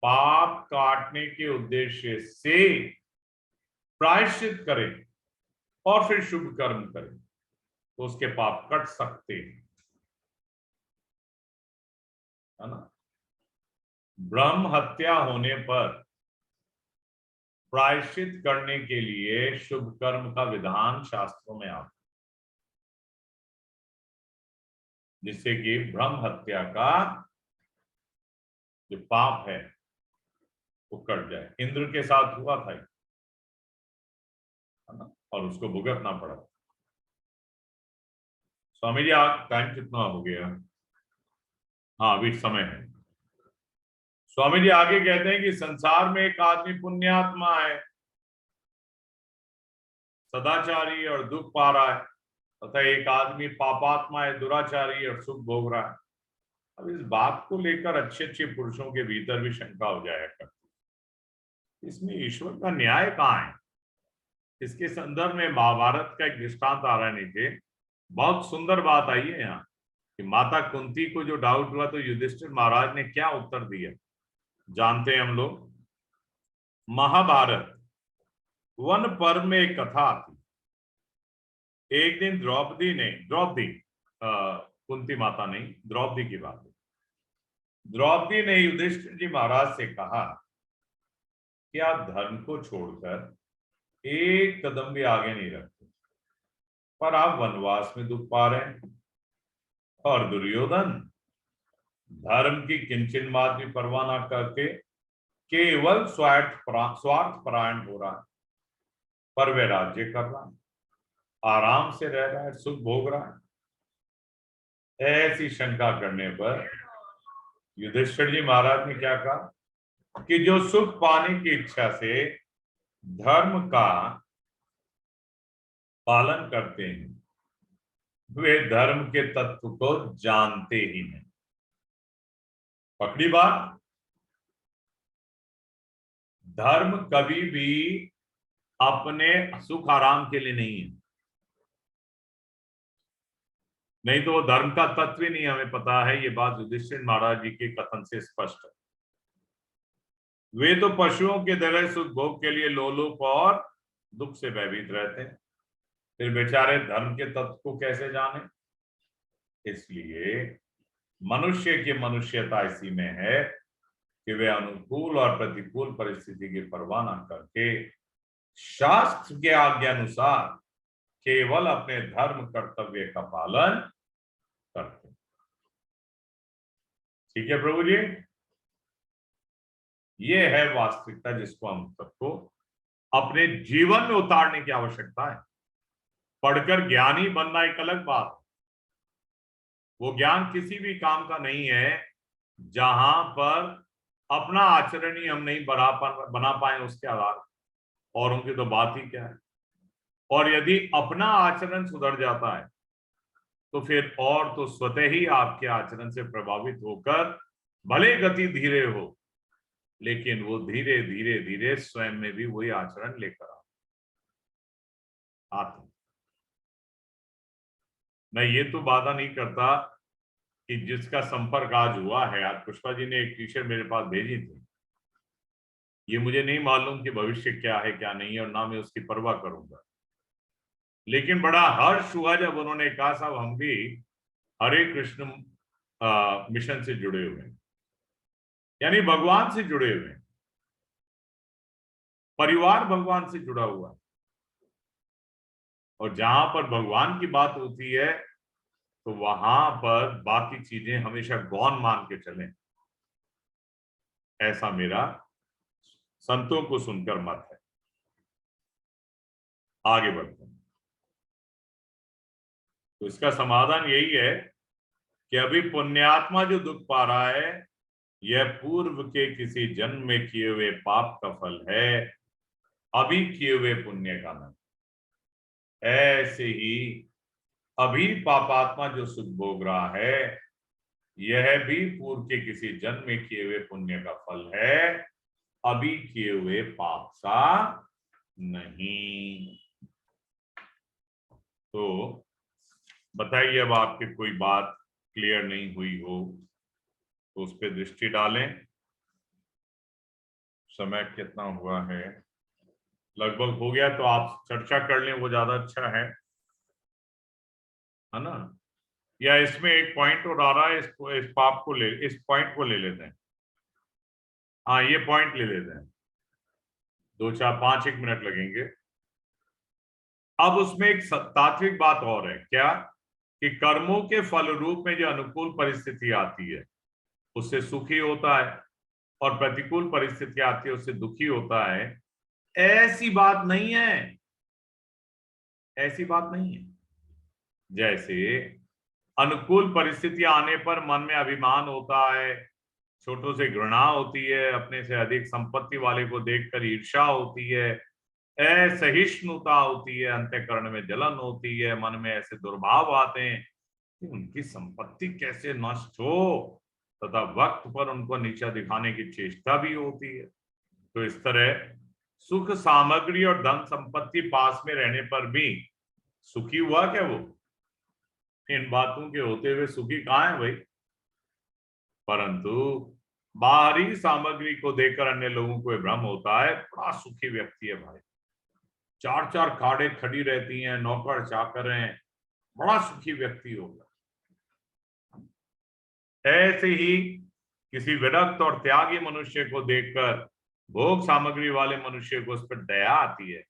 पाप काटने के उद्देश्य से प्रायश्चित करे और फिर शुभ कर्म करे, तो उसके पाप कट सकते हैं, है ना। ब्रह्म हत्या होने पर प्रायश्चित करने के लिए शुभ कर्म का विधान शास्त्रों में आता, जिससे कि ब्रह्म हत्या का जो पाप है वो कट जाए। इंद्र के साथ हुआ था, है ना, और उसको भुगतना पड़ा। स्वामी जी, आज टाइम कितना हो गया? हाँ, अभी समय है। स्वामी जी आगे कहते हैं कि संसार में एक आदमी पुण्यात्मा है, सदाचारी और दुख पा रहा है, तथा एक आदमी पापात्मा है, दुराचारी और सुख भोग रहा है। अब इस बात को लेकर अच्छे अच्छे पुरुषों के भीतर भी शंका हो जाया करती, इसमें ईश्वर का न्याय कहाँ है। इसके संदर्भ में महाभारत का एक दृष्टांत आ रहा है नीचे। बहुत सुंदर बात आई है यहाँ कि माता कुंती को जो डाउट हुआ तो युधिष्ठिर महाराज ने क्या उत्तर दिया, जानते हैं हम लोग। महाभारत वन पर्व में एक कथा आती। एक दिन कुंती माता नहीं, द्रौपदी की बात है। द्रौपदी ने युधिष्ठिर जी महाराज से कहा कि आप धर्म को छोड़कर एक कदम भी आगे नहीं रखते, पर आप वनवास में दुख पा रहे हैं। और दुर्योधन धर्म की किंचन मात्र भी परवाह न करके केवल स्वार्थ परायण हो रहा है, पर वह राज्य कर रहा है, आराम से रह रहा है, सुख भोग रहा है। ऐसी शंका करने पर युधिष्ठिर जी महाराज ने क्या कहा कि जो सुख पाने की इच्छा से धर्म का पालन करते हैं वे धर्म के तत्व को जानते ही नहीं। पकड़ी बात। धर्म कभी भी अपने सुख आराम के लिए नहीं है, नहीं तो वो धर्म का तत्व ही नहीं हमें पता है। ये बात युधिष्ठिर महाराज जी के कथन से स्पष्ट है। वे तो पशुओं के तरह सुख भोग के लिए लोलुप और दुख से भयभीत रहते हैं, फिर बेचारे धर्म के तत्व को कैसे जाने। इसलिए मनुष्य की मनुष्यता इसी में है कि वे अनुकूल और प्रतिकूल परिस्थिति की परवाह न करके शास्त्र के आज्ञा अनुसार केवल अपने धर्म कर्तव्य का पालन करते हैं। ठीक है प्रभु जी, ये है वास्तविकता जिसको हम सबको अपने जीवन में उतारने की आवश्यकता है। पढ़कर ज्ञानी बनना एक अलग बात है, वो ज्ञान किसी भी काम का नहीं है जहां पर अपना आचरण ही हम नहीं बना पाए उसके आधार, और उनकी तो बात ही क्या है। और यदि अपना आचरण सुधर जाता है तो फिर और तो स्वतः ही आपके आचरण से प्रभावित होकर भले गति धीरे हो, लेकिन वो धीरे धीरे धीरे स्वयं में भी वही आचरण लेकर आते। मैं ये तो वादा नहीं करता कि जिसका संपर्क आज हुआ है, आज पुष्पा जी ने एक टी-शर्ट मेरे पास भेजी थी, ये मुझे नहीं मालूम कि भविष्य क्या है क्या नहीं है, और ना मैं उसकी परवाह करूंगा, लेकिन बड़ा हर्ष हुआ जब उन्होंने कहा साहब हम भी हरे कृष्ण मिशन से जुड़े हुए हैं, यानी भगवान से जुड़े हुए हैं, परिवार भगवान से जुड़ा हुआ है। और जहां पर भगवान की बात होती है तो वहां पर बाकी चीजें हमेशा गौण मान के चलें, ऐसा मेरा संतों को सुनकर मत है। आगे बढ़ते हैं। तो इसका समाधान यही है कि अभी पुण्यात्मा जो दुख पा रहा है यह पूर्व के किसी जन्म में किए हुए पाप का फल है, अभी किए हुए पुण्य का नहीं। ऐसे ही अभी पापात्मा जो सुख भोग रहा है यह भी पूर्व के किसी जन्म में किए हुए पुण्य का फल है, अभी किए हुए पाप का नहीं। तो बताइए, अब आपके कोई बात क्लियर नहीं हुई हो तो उस पर दृष्टि डालें। समय कितना हुआ है? लगभग हो गया, तो आप चर्चा कर लें, वो ज्यादा अच्छा है ना। या इसमें एक पॉइंट और आ रहा है, इसको इस पॉइंट को ले लेते हैं। हाँ, ये पॉइंट ले लेते हैं, 2-4-5 मिनट लगेंगे। अब उसमें एक तात्विक बात और है, क्या कि कर्मों के फल रूप में जो अनुकूल परिस्थिति आती है उससे सुखी होता है, और प्रतिकूल परिस्थिति आती है उससे दुखी होता है। ऐसी बात नहीं है, ऐसी बात नहीं है। जैसे अनुकूल परिस्थितियां आने पर मन में अभिमान होता है, छोटों से घृणा होती है, अपने से अधिक संपत्ति वाले को देखकर ईर्ष्या होती है, असहिष्णुता होती है, अंतःकरण में जलन होती है, मन में ऐसे दुर्भाव आते हैं कि उनकी संपत्ति कैसे नष्ट हो, तथा वक्त पर उनको नीचा दिखाने की चेष्टा भी होती है। तो इस तरह सुख सामग्री और धन संपत्ति पास में रहने पर भी सुखी हुआ क्या वो? इन बातों के होते हुए सुखी कहाँ है भाई? परंतु बाहरी सामग्री को देखकर अन्य लोगों को भ्रम होता है, बड़ा सुखी व्यक्ति है भाई, 4-4 कारें खड़ी रहती हैं, नौकर चाकर हैं, बड़ा सुखी व्यक्ति होगा। ऐसे ही किसी विरक्त और त्यागी मनुष्य को देखकर भोग सामग्री वाले मनुष्य को उस पर दया आती है।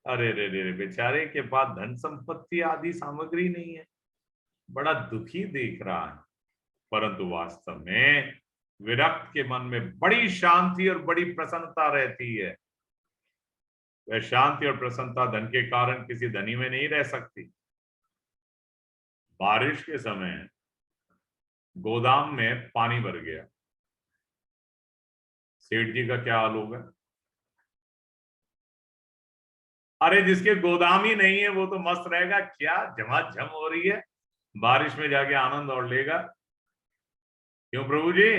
अरे रे रे, बेचारे के पास धन संपत्ति आदि सामग्री नहीं है, बड़ा दुखी देख रहा है। परंतु वास्तव में विरक्त के मन में बड़ी शांति और बड़ी प्रसन्नता रहती है। वह शांति और प्रसन्नता धन के कारण किसी धनी में नहीं रह सकती। बारिश के समय गोदाम में पानी भर गया, सेठ जी का क्या हाल होगा? अरे जिसके गोदाम ही नहीं है वो तो मस्त रहेगा, क्या झमाझम हो रही है, बारिश में जाके आनंद और लेगा। क्यों प्रभु जी?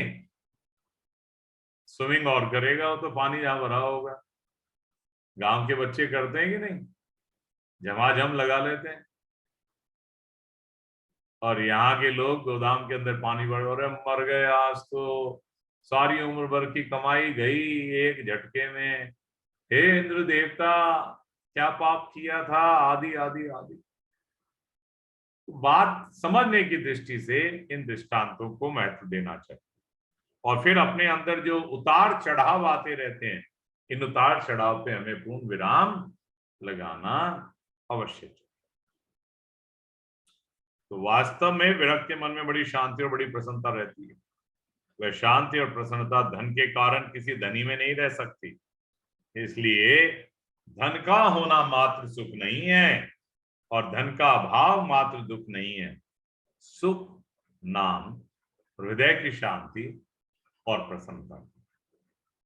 स्विमिंग और करेगा वो तो पानी जहां भरा होगा। गांव के बच्चे करते हैं कि नहीं, झमाझम लगा लेते हैं। और यहाँ के लोग गोदाम के अंदर पानी भर रहे, मर गए, आज तो सारी उम्र भर की कमाई गई एक झटके में, हे इंद्र देवता क्या पाप किया था, आदि आदि आदि। बात समझने की दृष्टि से इन दृष्टांतों को महत्व देना चाहिए। और फिर अपने अंदर जो उतार चढ़ाव आते रहते हैं, इन उतार चढ़ाव पे हमें पूर्ण विराम लगाना अवश्य चाहिए। तो वास्तव में विरक्त के मन में बड़ी शांति और बड़ी प्रसन्नता रहती है। वह शांति और प्रसन्नता धन के कारण किसी धनी में नहीं रह सकती। इसलिए धन का होना मात्र सुख नहीं है और धन का अभाव मात्र दुख नहीं है। सुख नाम हृदय की शांति और प्रसन्नता,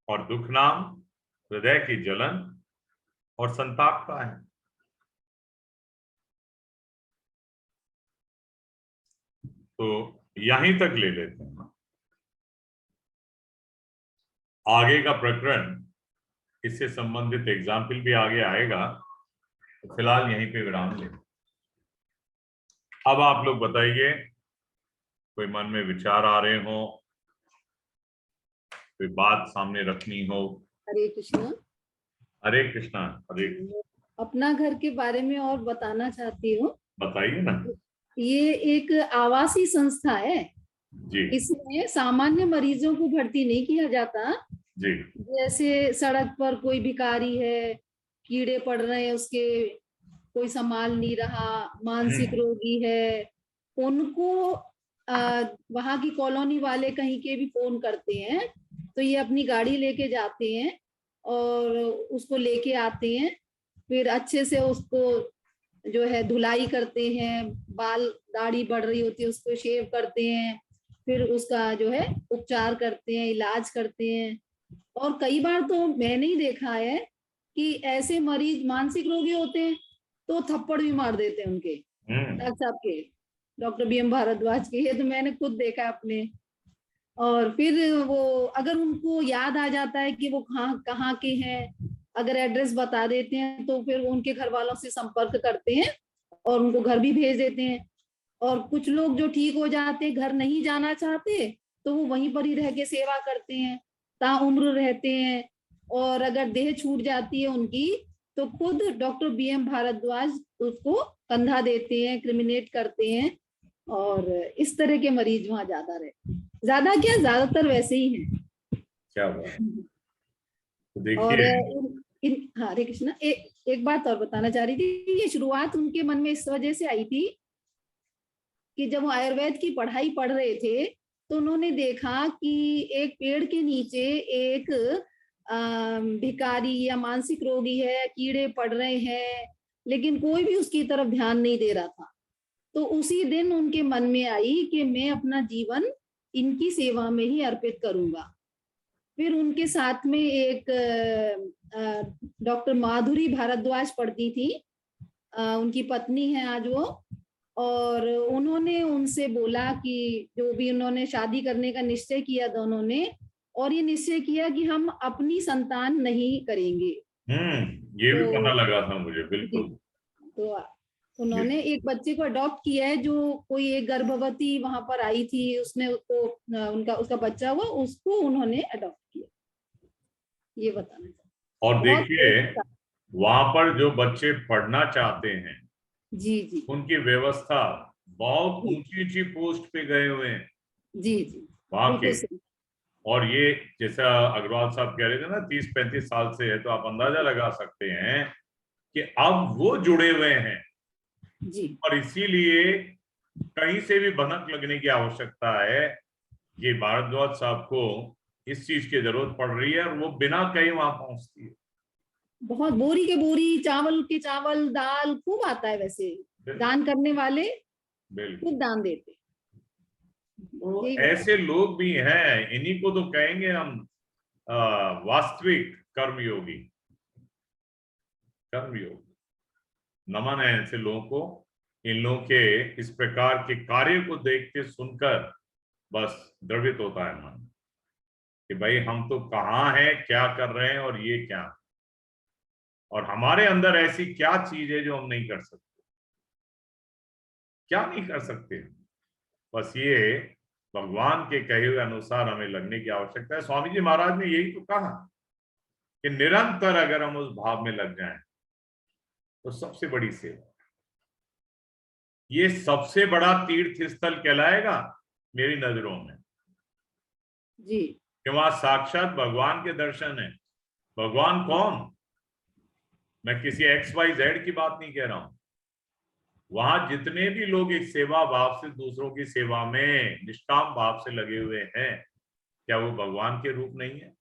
और दुख नाम हृदय की जलन और संताप का है। तो यहीं तक ले लेते हैं। आगे का प्रकरण, इससे संबंधित एग्जाम्पल भी आगे आएगा, तो फिलहाल यहीं पे विराम लें। अब आप लोग बताइए, कोई मन में विचार आ रहे हो, कोई बात सामने रखनी हो। हरे कृष्णा। हरे कृष्णा। हरे अपना घर के बारे में और बताना चाहती हूँ। बताइए ना। ये एक आवासीय संस्था है जी इसमें सामान्य मरीजों को भर्ती नहीं किया जाता। जी। जैसे सड़क पर कोई भिखारी है, कीड़े पड़ रहे हैं, उसके कोई संभाल नहीं रहा, मानसिक रोगी है, उनको वहां की कॉलोनी वाले कहीं के भी फोन करते हैं तो ये अपनी गाड़ी लेके जाते हैं और उसको लेके आते हैं। फिर अच्छे से उसको जो है धुलाई करते हैं, बाल दाढ़ी बढ़ रही होती है उसको शेव करते हैं, फिर उसका जो है उपचार करते हैं, इलाज करते हैं। और कई बार तो मैंने ही देखा है कि ऐसे मरीज मानसिक रोगी होते हैं तो थप्पड़ भी मार देते हैं उनके, डॉक्टर साहब के, डॉक्टर BM भारद्वाज के, ये तो मैंने खुद देखा अपने। और फिर वो अगर उनको याद आ जाता है कि वो कहाँ के हैं, अगर एड्रेस बता देते हैं तो फिर उनके घर वालों से संपर्क करते हैं और उनको घर भी भेज देते हैं। और कुछ लोग जो ठीक हो जाते हैं, घर नहीं जाना चाहते, तो वो वहीं पर ही रह के सेवा करते हैं, ताउम्र रहते हैं। और अगर देह छूट जाती है उनकी तो खुद डॉक्टर BM भारद्वाज उसको कंधा देते हैं, क्रिमिनेट करते हैं। और इस तरह के मरीज वहां ज्यादा रहते, ज्यादा क्या ज्यादातर वैसे ही हैं। क्या बात। तो और देखिए, हरे कृष्णा, एक बात और बताना चाह रही थी। ये शुरुआत उनके मन में इस वजह से आई थी कि जब वो आयुर्वेद की पढ़ाई पढ़ रहे थे तो उन्होंने देखा कि एक पेड़ के नीचे एक भिखारी या मानसिक रोगी है, कीड़े पड़ रहे हैं, लेकिन कोई भी उसकी तरफ ध्यान नहीं दे रहा था। तो उसी दिन उनके मन में आई कि मैं अपना जीवन इनकी सेवा में ही अर्पित करूंगा। फिर उनके साथ में एक डॉक्टर माधुरी भारद्वाज पढ़ती थी, उनकी पत्नी है आज वो, और उन्होंने उनसे बोला कि जो भी उन्होंने शादी करने का निश्चय किया दोनों ने, और ये निश्चय किया कि हम अपनी संतान नहीं करेंगे। ये भी पता लगा था मुझे, बिल्कुल। तो उन्होंने एक बच्चे को अडॉप्ट किया है, जो कोई एक गर्भवती वहां पर आई थी, उसने उसको उसका बच्चा हुआ, उसको उन्होंने अडॉप्ट किया। ये बताना चाहता। और देखिए वहां पर जो बच्चे पढ़ना चाहते हैं, जी उनकी व्यवस्था, बहुत ऊंची ऊंची पोस्ट पे गए हुए हैं जी वहां के। बिल्कुल। और ये जैसा अग्रवाल साहब कह रहे थे ना, 30-35 साल से है, तो आप अंदाजा लगा सकते हैं कि अब वो जुड़े हुए हैं जी। और इसीलिए कहीं से भी भनक लगने की आवश्यकता है कि भारद्वाज साहब को इस चीज की जरूरत पड़ रही है, और वो बिना कहीं वहां पहुंचती है। बहुत बोरी के बोरी, चावल के चावल, दाल खूब आता है। वैसे दान करने वाले खूब दान देते। तो ऐसे लोग भी हैं, इन्हीं को तो कहेंगे हम वास्तविक कर्मयोगी। नमन है ऐसे लोगों को। इन लोगों के इस प्रकार के कार्य को देख के सुनकर बस द्रवित होता है मन कि भाई हम तो कहाँ हैं, क्या कर रहे हैं, और ये क्या, और हमारे अंदर ऐसी क्या चीज है जो हम नहीं कर सकते, क्या नहीं कर सकते। बस ये भगवान के कहे हुए अनुसार हमें लगने की आवश्यकता है। स्वामी जी महाराज ने यही तो कहा कि निरंतर अगर हम उस भाव में लग जाएं तो सबसे बड़ी सेवा, ये सबसे बड़ा तीर्थ स्थल कहलाएगा मेरी नजरों में जी। कि वहां साक्षात भगवान के दर्शन है। भगवान कौन? मैं किसी XYZ की बात नहीं कह रहा हूं। वहां जितने भी लोग एक सेवा भाव से दूसरों की सेवा में निष्काम भाव से लगे हुए हैं, क्या वो भगवान के रूप नहीं है?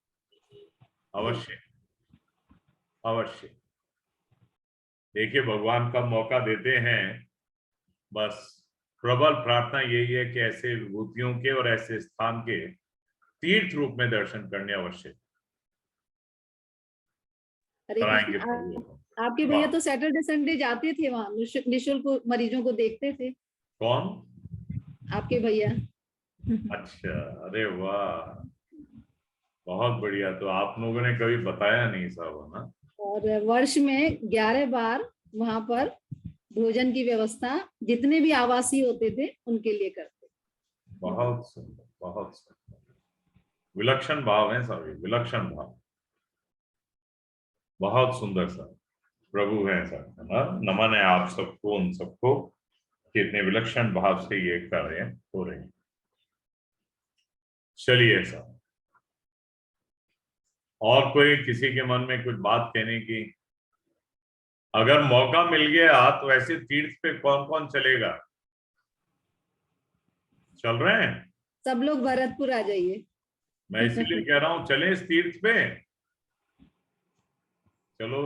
अवश्य अवश्य। देखिए भगवान का मौका देते हैं, बस प्रबल प्रार्थना यही है कि ऐसे विभूतियों के और ऐसे स्थान के तीर्थ रूप में दर्शन करने अवश्य हरे कराएंगे कृष्ण। प्रभु। आपके भैया तो सैटरडे संडे जाते थे वहां, निःशुल्क मरीजों को देखते थे। कौन? आपके भैया। अच्छा, अरे वाह, बहुत बढ़िया। तो आप लोगों ने कभी बताया नहीं साहब, ना? और वर्ष में 11 बार वहां पर भोजन की व्यवस्था जितने भी आवासी होते थे उनके लिए करते। बहुत सुंदर, बहुत सुंदर। विलक्षण भाव है सभी, विलक्षण भाव, बहुत सुंदर सर प्रभु है सर, है ना? नमन है आप सबको, उन सबको कितने विलक्षण भाव से ये कार्य हो रहे हैं। चलिए सर, और कोई किसी के मन में कुछ बात कहने की? अगर मौका मिल गया तो ऐसे तीर्थ पे कौन कौन चलेगा? चल रहे हैं? सब लोग भरतपुर आ जाइए। मैं इसीलिए कह रहा हूं चले इस तीर्थ पे। चलो,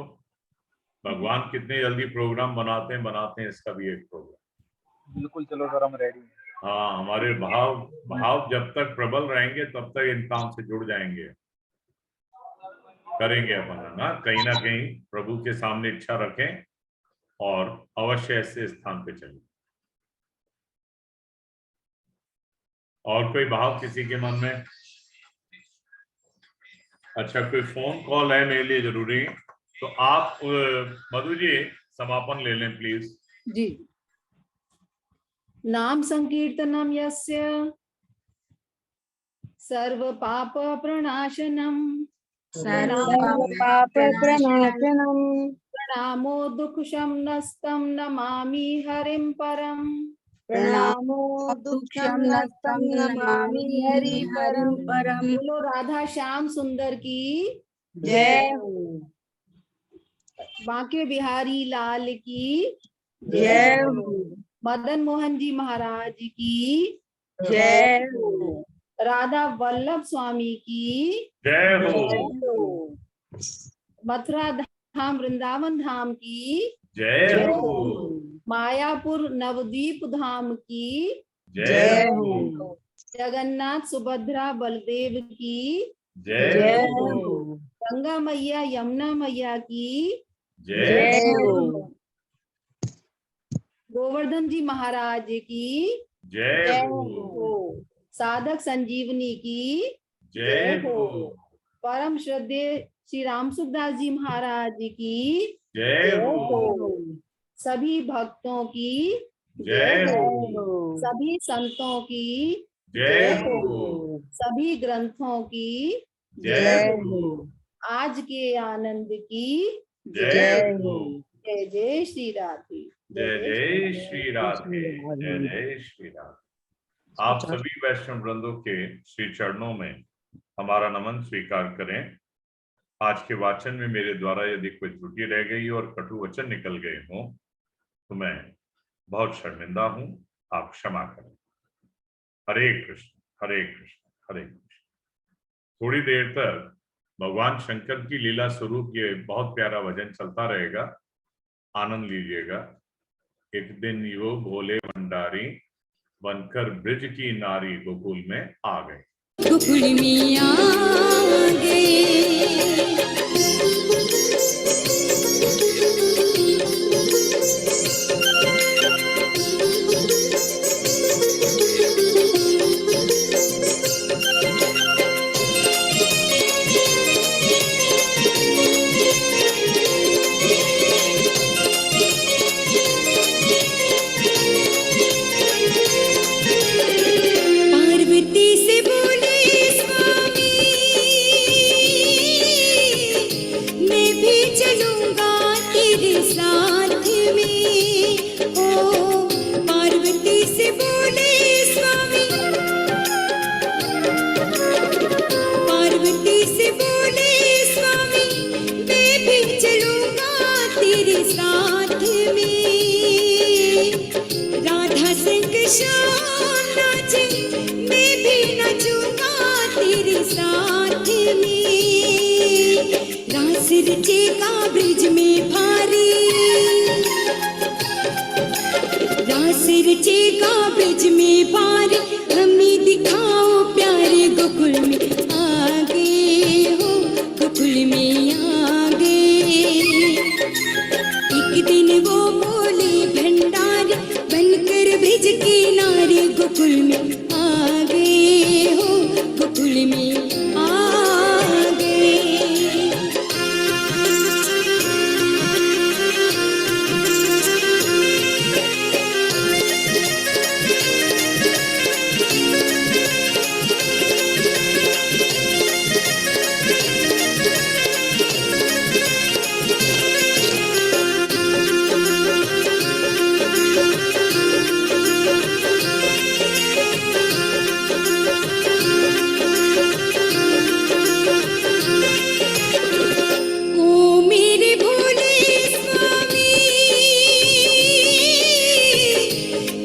भगवान कितने जल्दी प्रोग्राम बनाते हैं इसका भी एक प्रोग्राम। बिल्कुल, चलो सर, हम रेडी हैं। हाँ, हमारे भाव जब तक प्रबल रहेंगे तब तक इन काम से जुड़ जाएंगे, करेंगे अपन, है ना? कहीं प्रभु के सामने इच्छा रखें और अवश्य ऐसे स्थान पे चलें। और कोई भाव किसी के मन में? अच्छा, कोई फोन कॉल है मेरे लिए जरूरी, तो आप मधु जी समापन ले लें प्लीज। जी। नाम संकीर्तनम यस्य सर्व पाप प्रणाशनम, प्रणामो दुख शमनस्तम नमामि हरिम परम, प्रणामो दुःखं नस्तं नमामि हरि परम। बोलो राधा श्याम सुंदर की जय हो। बांके बिहारी लाल की जय हो। मदन मोहन जी महाराज की जय हो। राधा वल्लभ स्वामी की जय हो। मथुरा धाम वृंदावन धाम की जय हो। मायापुर नवद्वीप धाम की जय हो। जगन्नाथ सुभद्रा बलदेव की जय हो। गंगा मैया यमुना मैया की जय हो। गोवर्धन जी महाराज की जय हो। हो। साधक संजीवनी की जय हो। परम श्रद्धेय श्री राम सुखदास जी महाराज की जय हो। सभी भक्तों की जय हो। सभी संतों की जय हो। सभी ग्रंथों की जय हो। आज के आनंद की जय हो। जय जय श्री राधे। जय जय श्री राधे। जय जय श्री राधे। आप सभी वैष्णव वृंदों के श्री चरणों में हमारा नमन स्वीकार करें। आज के वाचन में मेरे द्वारा यदि कोई त्रुटि रह गई और कटु वचन निकल गए हों तो मैं बहुत शर्मिंदा हूं, आप क्षमा करें। हरे कृष्ण हरे कृष्ण हरे कृष्ण। थोड़ी देर तक भगवान शंकर की लीला स्वरूप ये बहुत प्यारा भजन चलता रहेगा, आनंद लीजिएगा। एक दिन यो भोले भंडारी बनकर ब्रिज की नारी गोकुल में आ गए। गोकुल में आ गए। पार्वती से बोले स्वामी मैं भी चलूंगा तेरे साथ में। ओ पार्वती से बोले स्वामी, पार्वती से बोले स्वामी मैं भी चलूंगा तेरे साथ में। राधा संग श्याम नाचे मैं भी नचूंगा तेरे साथ में। रास रचेगा ब्रिज में भारी, रास रचेगा ब्रिज में भारी। हमें दिखाओ प्यारे गोकुल में आ गए हो, गोकुल में आ गए। एक दिन वो बोले भंडारी बनकर ब्रिज की नारी गोकुल में आ गए हो, गोकुल में आ गए। ओ मेरे भोले स्वामी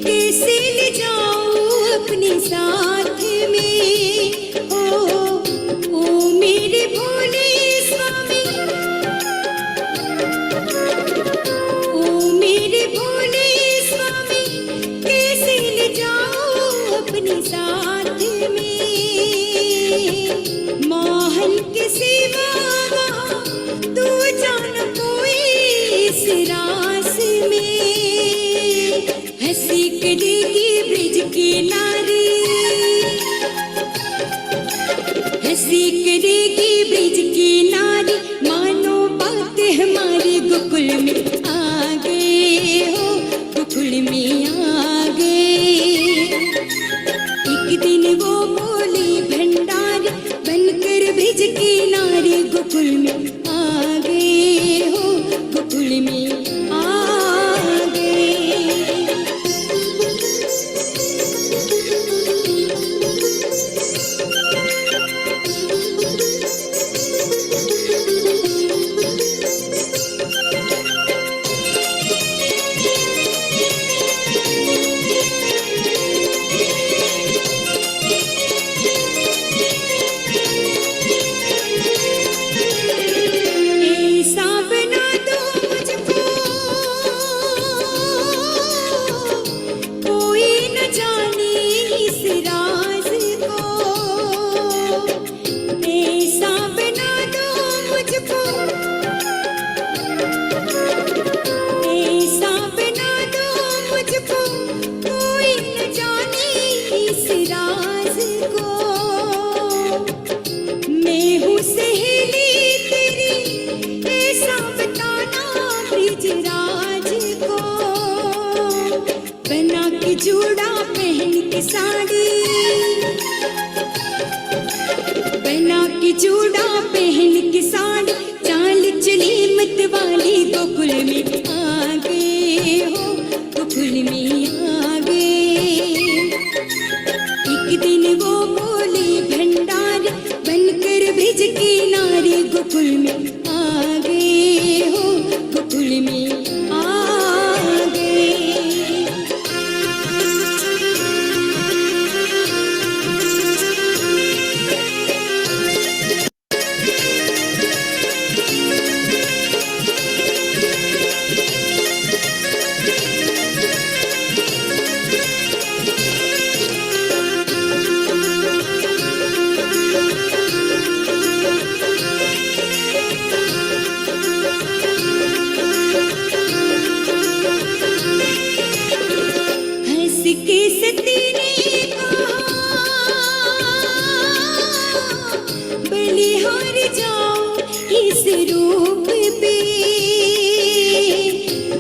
कैसे ले जाऊं अपने साथ में। ओ मेरे भोले स्वामी, ओ मेरे भोले स्वामी कैसे ले जाऊं अपने साथ में। मोहन के सिवा तू जान कोई इस रास में। हंसी करेगी ब्रिज की नारी, हंसी करेगी ब्रिज की नारी। मानो बात हमारे गोकुल में आ गए हो, गोकुल में आ गए। एक दिन चूड़ा पहन के साड़ी, बना के चूड़ा पहन के साड़ी, चाल चली मत वाली गोकुल में आ गए हो, गोकुल में आ गए। एक दिन वो बोले भंडार बनकर ब्रिज किनारे, गोकुल में आ गए हो, गोकुल में आ गए। हंस के सती ने कहा बलिहार जाओ इस रूप पे,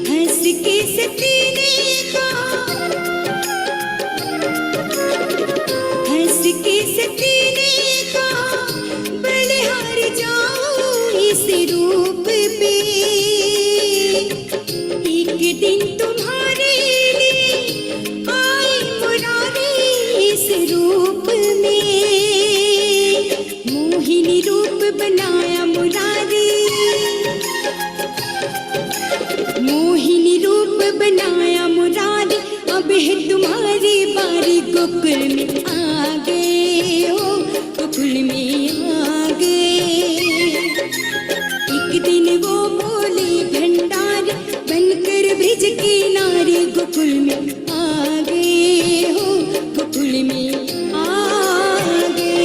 हंस के सती ने कहा, हंस के सती ने कहा बलिहार जाओ इस रूप पे। एक दिन तुम्हारे लिए आई मुरारी इस रूप में, मोहिनी रूप बनाया मुरारी, मोहिनी रूप बनाया मुरारी। अब है तुम्हारी बारी, गोकुल में आ गए हो, गोकुल में आ गए। एक दिन वो बोले भंडार बनकर ब्रिज किनारे, गोकुल में आ गए हो, गोकुल में आ गए।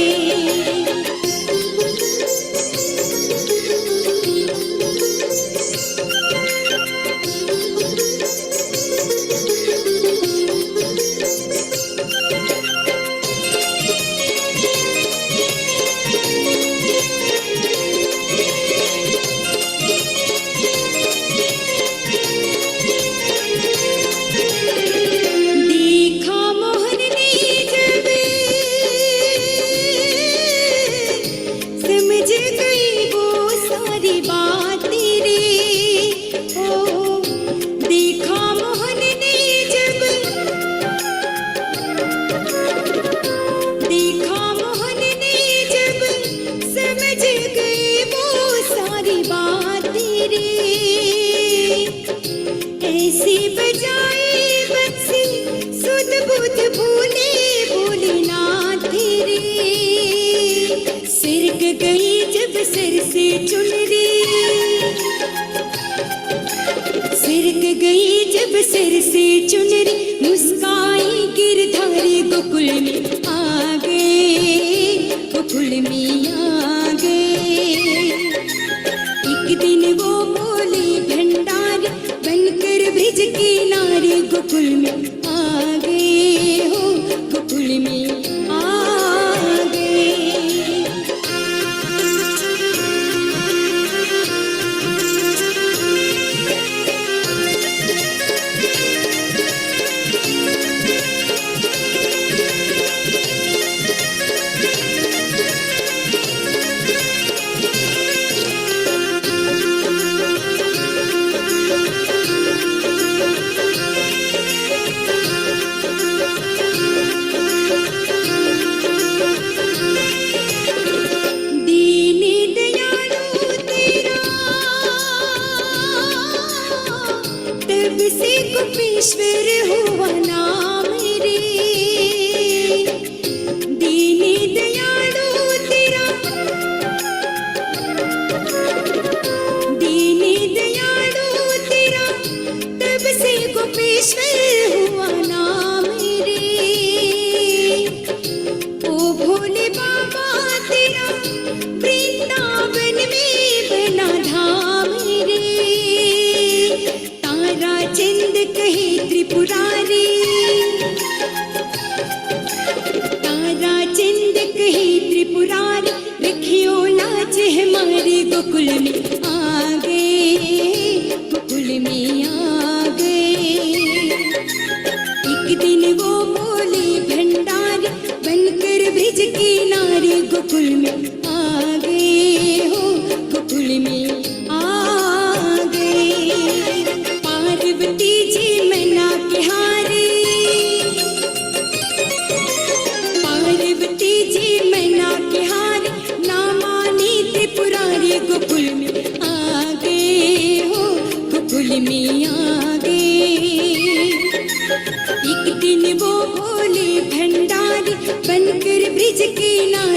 देखा मोहन ने जब समझ गई वो सारी बातें रे, ओ देखा मोहन ने जब, देखा मोहन ने जब समझ गई वो सारी बातें रे। ऐसे बजाए बंसी सुध बुध भूले भोलेनाथ रे, सिरक गई जब सिर से चुनरी, सिरक गई जब सिर से चुनरी, मुस्काई गिरधारी गोकुल में आ गए, गोकुल में आ गए। एक दिन वो बोले भंडार बनकर ब्रिज किनारे, गोकुल में आ गए हो, गोकुल में आ गए। दीनी दयालु तेरा तब से गोपेश्वर हुआ नाम रे, दीनी दयालु तेरा, दीनी दयालु तेरा तब से गोपेश्वर हुआ नाम रे। ओ भोले बाबा तेरा वृंदावन में बना धाम रे, तारा चंद कहे त्रिपुरारी, तारा चंद कहे त्रिपुरारी, रखियो लाज हमारे गोकुल में आ गए, गोकुल में आ गए। एक दिन वो गोकुल में आ गए हो, गोकुल में आ गए। पार्वती जी मैना के हारे, पार्वती जी मैना के हारे, ना मानी त्रिपुरारी गोकुल में आ गए हो, गोकुल में आ गए। एक दिन वो भोले भंडारी बनकर ब्रिज के नारे